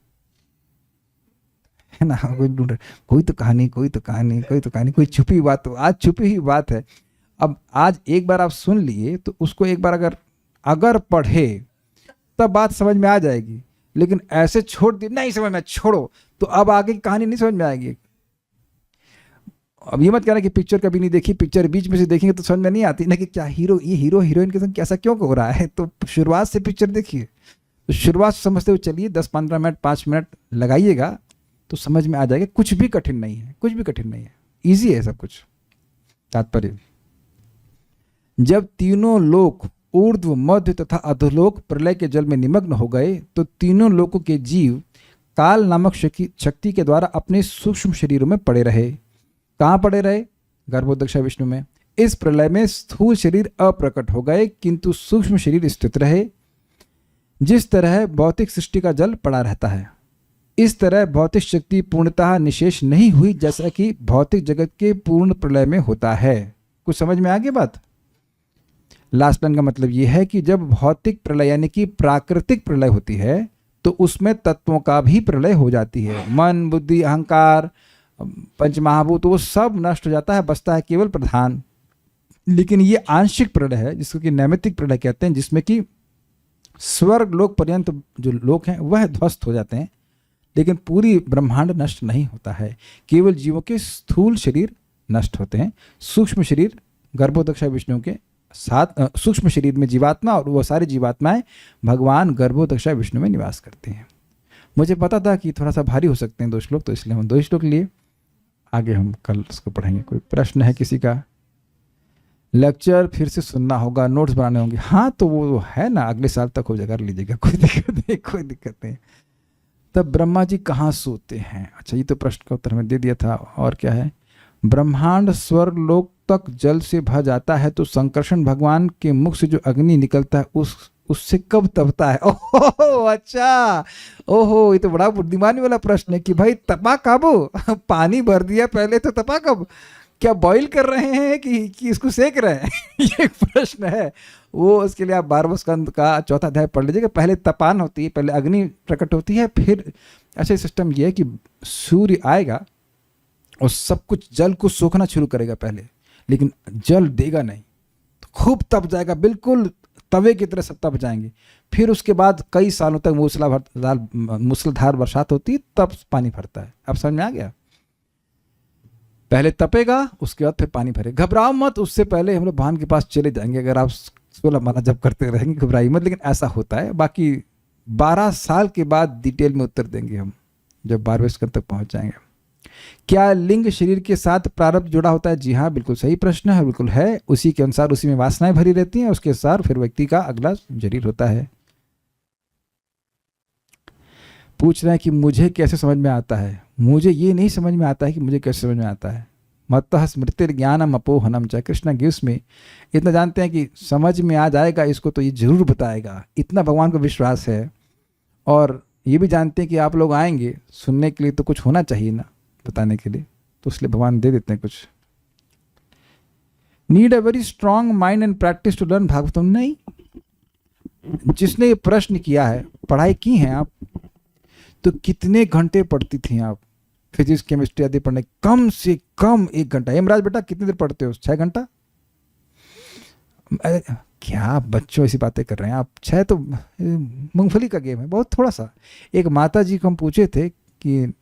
ना। कोई तो कहानी, कोई छुपी बात। तो आज छुपी हुई बात है। अब आज एक बार आप सुन लिए तो उसको एक बार अगर पढ़े तब बात समझ में आ जाएगी, लेकिन ऐसे छोड़ दी, नहीं समझ में, छोड़ो, तो अब आगे की कहानी नहीं समझ में आएगी। अब ये मत कहना कि पिक्चर कभी नहीं देखी, पिक्चर बीच में से देखेंगे तो समझ में नहीं आती ना कि क्या हीरो हीरोइन के संग कैसा क्यों हो रहा है। तो शुरुआत से पिक्चर देखिए, तो शुरुआत से समझते हुए चलिए, 10-15 मिनट 5 मिनट लगाइएगा तो समझ में आ जाएगा। कुछ भी कठिन नहीं है, कुछ भी कठिन नहीं है, ईजी है सब कुछ। तात्पर्य, जब तीनों लोक ऊर्ध्व मध्य तथा अधोलोक प्रलय के जल में निमग्न हो गए तो तीनों लोकों के जीव काल नामक शक्ति के द्वारा अपने सूक्ष्म शरीरों में पड़े रहे। कहाँ पड़े रहे? गर्भोदक्षा विष्णु में। इस प्रलय में स्थूल शरीर अप्रकट हो गए किंतु सूक्ष्म शरीर स्थित रहे। जिस तरह भौतिक सृष्टि का जल पड़ा रहता है, इस तरह भौतिक शक्ति पूर्णतः निशेष नहीं हुई जैसा कि भौतिक जगत के पूर्ण प्रलय में होता है। कुछ समझ में आ गई बात? लास्ट लाइन का मतलब यह है कि जब भौतिक प्रलय यानी कि प्राकृतिक प्रलय होती है, तो उसमें तत्वों का भी प्रलय हो जाती है। मन, बुद्धि, अहंकार, पंचमहाभूत वो सब नष्ट हो जाता है, बचता है केवल प्रधान। लेकिन ये आंशिक प्रलय है जिसको कि नैमित्तिक प्रलय कहते हैं, जिसमें कि स्वर्ग लोक पर्यंत जो लोक हैं वह ध्वस्त हो जाते हैं, लेकिन पूरी ब्रह्मांड नष्ट नहीं होता है। केवल जीवों के स्थूल शरीर नष्ट होते हैं। सूक्ष्म शरीर गर्भोदक्षा विष्णु के साथ, सूक्ष्म शरीर में जीवात्मा और वो सारी जीवात्माएं भगवान गर्भोदक्षा विष्णु में निवास करते हैं। मुझे पता था कि थोड़ा सा भारी हो सकते हैं 2 श्लोक, तो इसलिए हम 2 श्लोक लिए। आगे हम कल उसको पढ़ेंगे। कोई प्रश्न है किसी का? लेक्चर फिर से सुनना होगा, नोट्स बनाने होंगे। हाँ तो वो है ना, अगले साल तक हो जाएगा, कर लीजिएगा, कोई दिक्कत नहीं, कोई दिक्कत नहीं। तब ब्रह्मा जी कहाँ सोते हैं? अच्छा, ये तो प्रश्न का उत्तर में दे दिया था। और क्या है? ब्रह्मांड स्वर्ग लोक तक जल से भर जाता है तो संकर्षण भगवान के मुख से जो अग्नि निकलता है उससे कब तपता है? ओहो अच्छा, ओहो, ये तो बड़ा बुद्धिमानी वाला प्रश्न है कि भाई तपा कब? पानी भर दिया पहले तो तपा कब? क्या बॉईल कर रहे हैं कि इसको सेक रहे हैं? ये एक प्रश्न है। वो उसके लिए आप 12वें स्कंद का 4था अध्याय पढ़ लीजिएगा। पहले तपान होती है, पहले अग्नि प्रकट होती है, फिर अच्छा सिस्टम ये है कि सूर्य आएगा और सब कुछ जल को सोखना शुरू करेगा पहले, लेकिन जल देगा नहीं, तो खूब तप जाएगा, बिल्कुल तवे की तरह सब तप जाएंगे। फिर उसके बाद कई सालों तक मूसलाधार बरसात होती है, तब पानी भरता है। अब समझ में आ गया? पहले तपेगा, उसके बाद फिर पानी भरे। घबराओ मत, उससे पहले हम लोग भगवान के पास चले जाएंगे अगर आप 16 माला जप करते रहेंगे। घबराइए मत, लेकिन ऐसा होता है। बाकी 12 साल के बाद डिटेल में उत्तर देंगे हम, जब 12वें स्कंद तक पहुंच जाएंगे। क्या लिंग शरीर के साथ प्रारब्ध जुड़ा होता है? जी हाँ, बिल्कुल सही प्रश्न है, बिल्कुल है। उसी के अनुसार उसी में वासनाएं भरी रहती हैं, उसके अनुसार फिर व्यक्ति का अगला शरीर होता है। पूछ रहे हैं कि मुझे कैसे समझ में आता है? मुझे ये नहीं समझ में आता है कि मुझे कैसे समझ में आता है। मत्तः स्मृतिर ज्ञानम अपोहनम च, कृष्ण गिव्स में इतना जानते हैं कि समझ में आ जाएगा इसको तो ये जरूर बताएगा, इतना भगवान को विश्वास है। और ये भी जानते हैं कि आप लोग आएंगे सुनने के लिए, तो कुछ होना चाहिए ना बताने के लिए, तो इसलिए भगवान दे देते हैं कुछ। Need a very strong mind and practice to learn Bhagavatam? नहीं, जिसने ये प्रश्न किया है, पढ़ाई की है आप तो कितने घंटे पढ़ती थी आप फिजिक्स केमिस्ट्री आदि पढ़ने? कम से कम 1 घंटा। हेमराज बेटा कितनी देर पढ़ते हो? 6 घंटा? क्या बच्चों ऐसी बातें कर रहे हैं आप? 6 तो मूंगफली का गेम है, बहुत थोड़ा सा। एक माता जी को हम पूछे थे कि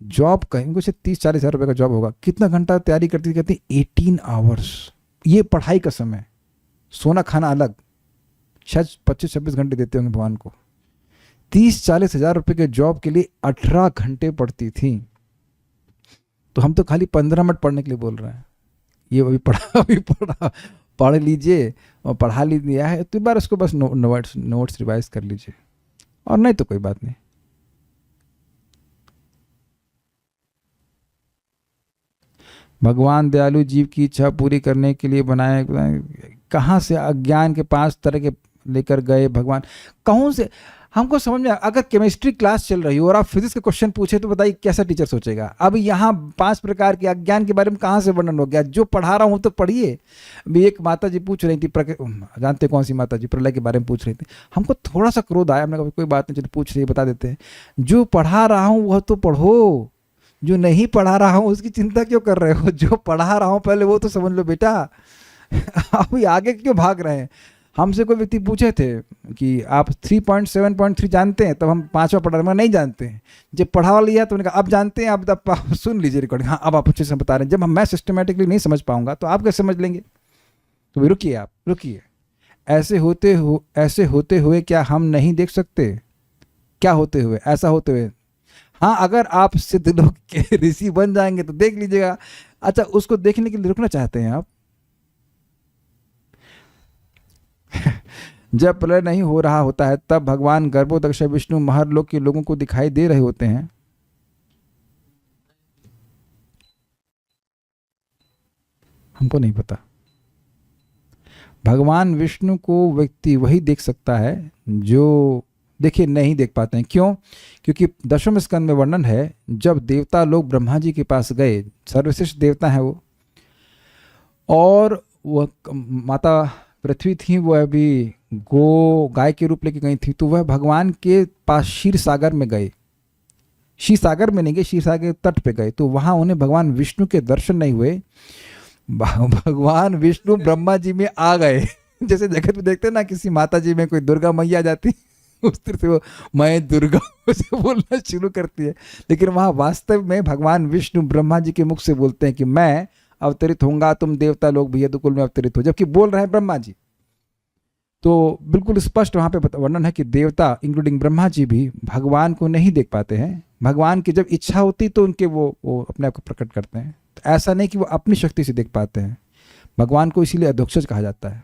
जॉब कहेंगे, कुछ 30-40 हज़ार रुपये का जॉब होगा, कितना घंटा तैयारी करती थी? कहती 18 आवर्स। ये पढ़ाई का समय, सोना खाना अलग, शायद 25-26 घंटे देते होंगे भगवान को। 30-40 हज़ार रुपये के जॉब के लिए 18 घंटे पढ़ती थी। तो हम तो खाली 15 मिनट पढ़ने के लिए बोल रहे हैं। ये अभी पढ़ लीजिए और पढ़ा लिया है तो एक बार उसको बस नोट्स रिवाइज कर लीजिए, और नहीं तो कोई बात नहीं। भगवान दयालु जीव की इच्छा पूरी करने के लिए बनाए। कहाँ से अज्ञान के 5 तरह के लेकर गए भगवान? कौन से हमको समझ में? अगर केमिस्ट्री क्लास चल रही हो और आप फिजिक्स के क्वेश्चन पूछे तो बताइए कैसा टीचर सोचेगा? अब यहाँ 5 प्रकार के अज्ञान के बारे में कहाँ से वर्णन हो गया? जो पढ़ा रहा हूँ तो पढ़िए। अभी एक माता जी पूछ रही थी, जानते कौन सी माता जी? प्रलय के बारे में पूछ रही थी। हमको थोड़ा सा क्रोध आया, हमने कहा कोई बात नहीं, चलो पूछ रही है बता देते हैं। जो पढ़ा रहा हूँ वह तो पढ़ो, जो नहीं पढ़ा रहा हूँ उसकी चिंता क्यों कर रहे हो? जो पढ़ा रहा हूँ पहले वो तो समझ लो बेटा। अभी आगे क्यों भाग रहे हैं? हमसे कोई व्यक्ति पूछे थे कि आप 3.7.3 जानते हैं? तब हम 5वां पढ़ा रहे, नहीं जानते हैं। जब पढ़ा लिया तो उन्होंने कहा अब जानते हैं, अब आप सुन लीजिए रिकॉर्डिंग। हाँ, अब आप अच्छे से बता रहे हैं। जब मैं सिस्टमेटिकली नहीं समझ पाऊंगा तो आप कैसे समझ लेंगे? तो रुकिए, आप रुकिए। ऐसे होते हुए क्या हम नहीं देख सकते? क्या होते हुए? ऐसा होते हुए? हाँ, अगर आप सिद्ध लोग के ऋषि बन जाएंगे तो देख लीजिएगा। अच्छा, उसको देखने के लिए रुकना चाहते हैं आप? जब प्रलय नहीं हो रहा होता है तब भगवान गर्भोदक्ष विष्णु महरलोक के लोगों को दिखाई दे रहे होते हैं। हमको नहीं पता। भगवान विष्णु को व्यक्ति वही देख सकता है जो देखिए नहीं देख पाते हैं। क्यों? क्योंकि 10वें स्कंद में वर्णन है, जब देवता लोग ब्रह्मा जी के पास गए, सर्वश्रेष्ठ देवता हैं वो, और वह माता पृथ्वी थी वो अभी गाय के रूप लेके गई थी, तो वह भगवान के पास क्षीर सागर में गए। क्षीर सागर में नहीं गए, क्षीर सागर के तट पे गए, तो वहां उन्हें भगवान विष्णु के दर्शन नहीं हुए। भगवान विष्णु ब्रह्मा जी में आ गए। जैसे जगत में देखते हैं ना, किसी माता जी में कोई दुर्गा मैया जाती उस तरह से वो मैं दुर्गा से बोलना शुरू करती है। लेकिन वहां वास्तव में भगवान विष्णु ब्रह्मा जी के मुख से बोलते हैं कि मैं अवतरित होऊंगा, तुम देवता लोग भी यदुकुल में अवतरित हो, जबकि बोल रहे हैं ब्रह्मा जी। तो बिल्कुल स्पष्ट वहां पे वर्णन है कि देवता इंक्लूडिंग ब्रह्मा जी भी भगवान को नहीं देख पाते हैं। भगवान की जब इच्छा होती तो उनके वो अपने आप को प्रकट करते हैं। तो ऐसा नहीं कि वो अपनी शक्ति से देख पाते हैं। भगवान को इसीलिए अधोक्षज कहा जाता है।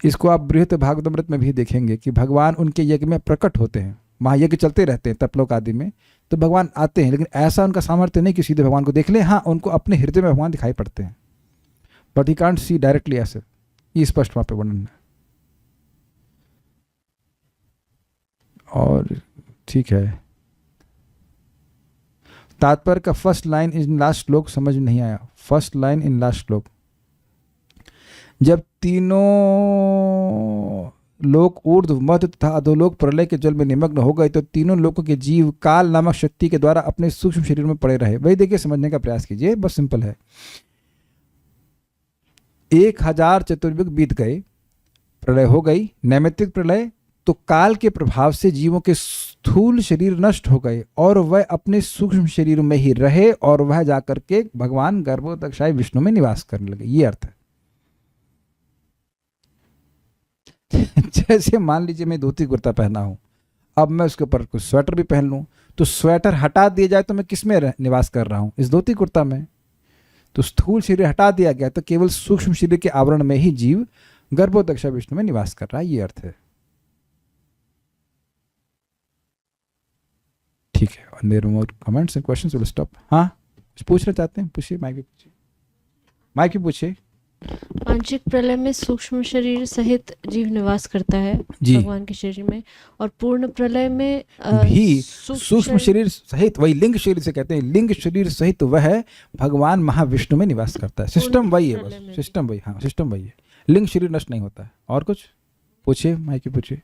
इसको आप बृहत भागवतामृत में भी देखेंगे कि भगवान उनके यज्ञ में प्रकट होते हैं। महायज्ञ चलते रहते हैं तपलोक आदि में, तो भगवान आते हैं, लेकिन ऐसा उनका सामर्थ्य नहीं कि सीधे भगवान को देख ले। हाँ, उनको अपने हृदय में भगवान दिखाई पड़ते हैं, but he can't see directly ऐसे। ये स्पष्ट वहां पे वर्णन है। और ठीक है, तात्पर्य का फर्स्ट लाइन इन लास्ट श्लोक समझ नहीं आया। फर्स्ट लाइन इन लास्ट श्लोक, जब तीनों लोक ऊर्ध्व मध्य तथा अधोलोक प्रलय के जल में निमग्न हो गए, तो तीनों लोकों के जीव काल नामक शक्ति के द्वारा अपने सूक्ष्म शरीर में पड़े रहे। वही देखिए, समझने का प्रयास कीजिए, बस सिंपल है। 1000 चतुर्युग बीत गए, प्रलय हो गई, नैमित्तिक प्रलय, तो काल के प्रभाव से जीवों के स्थूल शरीर नष्ट हो गए और वह अपने सूक्ष्म शरीर में ही रहे, और वह जाकर के भगवान गर्भोदक्षाय विष्णु में निवास करने लगे। ये अर्थ है। जैसे मान लीजिए मैं धोती कुर्ता पहना हूं, अब मैं उसके ऊपर कुछ स्वेटर भी पहन लूं, तो स्वेटर हटा दिया जाए तो मैं किस में निवास कर रहा हूं? इस धोती कुर्ता में। तो स्थूल शरीर हटा दिया गया तो केवल सूक्ष्म शरीर के आवरण में ही जीव गर्भोदक्षा विष्णु में निवास कर रहा है। ये अर्थ है। ठीक है, और there more comments and questions, will stop. हाँ, कुछ पूछना चाहते हैं? पूछिए, माइक भी पूछिए, माइक भी पूछिए। आंशिक प्रलय में सूक्ष्म शरीर सहित जीव निवास करता है जी। भगवान के शरीर में, और पूर्ण प्रलय में भी सूक्ष्म शरीर सहित, वही लिंग शरीर से कहते हैं, लिंग शरीर सहित वह भगवान महाविष्णु में निवास करता है। सिस्टम वही है, बस सिस्टम वही। हाँ, सिस्टम वही है, लिंग शरीर नष्ट नहीं होता है। और कुछ पूछिए, माइक पूछिए।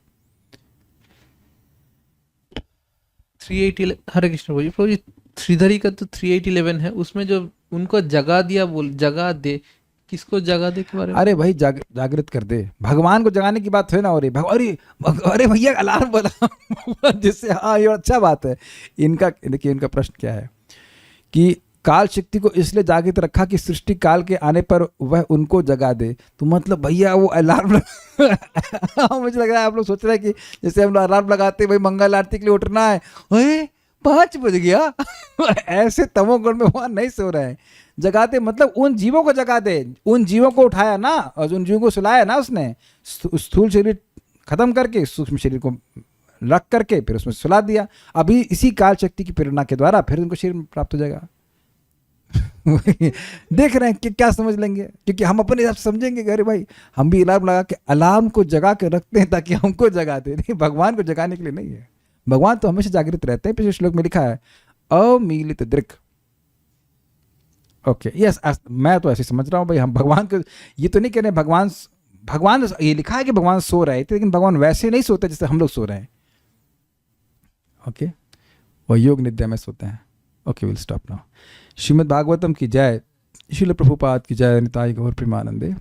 380 हरे कृष्ण प्रभु जी। प्रभु जी, श्रीधरी का तो 3811 है, उसमें जो उनको जगा दिया, बोल जगा दे, किसको जगा दे के बारे में? अरे भाई, जागृत कर दे। भगवान को जगाने की बात है ना। अरे अरे भैया अलार्म बजा जिससे, हाँ ये अच्छा बात है। इनका देखिए, इनका प्रश्न क्या है कि काल शक्ति को इसलिए जागृत रखा कि सृष्टि काल के आने पर वह उनको जगा दे। तो मतलब भैया वो अलार्म मुझे लग रहा है आप लोग सोच रहे हैं कि जैसे हम लोग अलार्म लगाते हैं, भाई मंगल आरती के लिए उठना है, 5 बज गया। ऐसे तमोगुण में वहां नहीं सो रहे हैं। जगाते मतलब उन जीवों को जगा दे, उन जीवों को उठाया ना, और उन जीवों को सुलाया ना उसने। स्थूल शरीर खत्म करके सूक्ष्म शरीर को रख करके फिर उसमें सुला दिया। अभी इसी काल शक्ति की प्रेरणा के द्वारा फिर उनको शरीर प्राप्त हो जाएगा। देख रहे हैं कि क्या समझ लेंगे, क्योंकि हम अपने हिसाब से समझेंगे कि अरे भाई हम भी अलार्म लगा के अलार्म को जगा के रखते हैं ताकि हमको जगा दे। नहीं, भगवान को जगाने के लिए नहीं है। भगवान तो हमेशा जागृत रहते हैं। पिछले श्लोक में लिखा है अमीलित दृक्। ओके, यस, मैं तो ऐसे समझ रहा हूँ भाई। हम भगवान को ये तो नहीं कह रहे भगवान ये लिखा है कि भगवान सो रहे थे, लेकिन भगवान वैसे नहीं सोते जैसे हम लोग सो रहे हैं। ओके, वो योग निद्रा में सोते हैं। Okay, will stop now. Shrimad Bhagavatam की जय, श्रील प्रभुपाद की जय, निताई गौर प्रेमानंदे।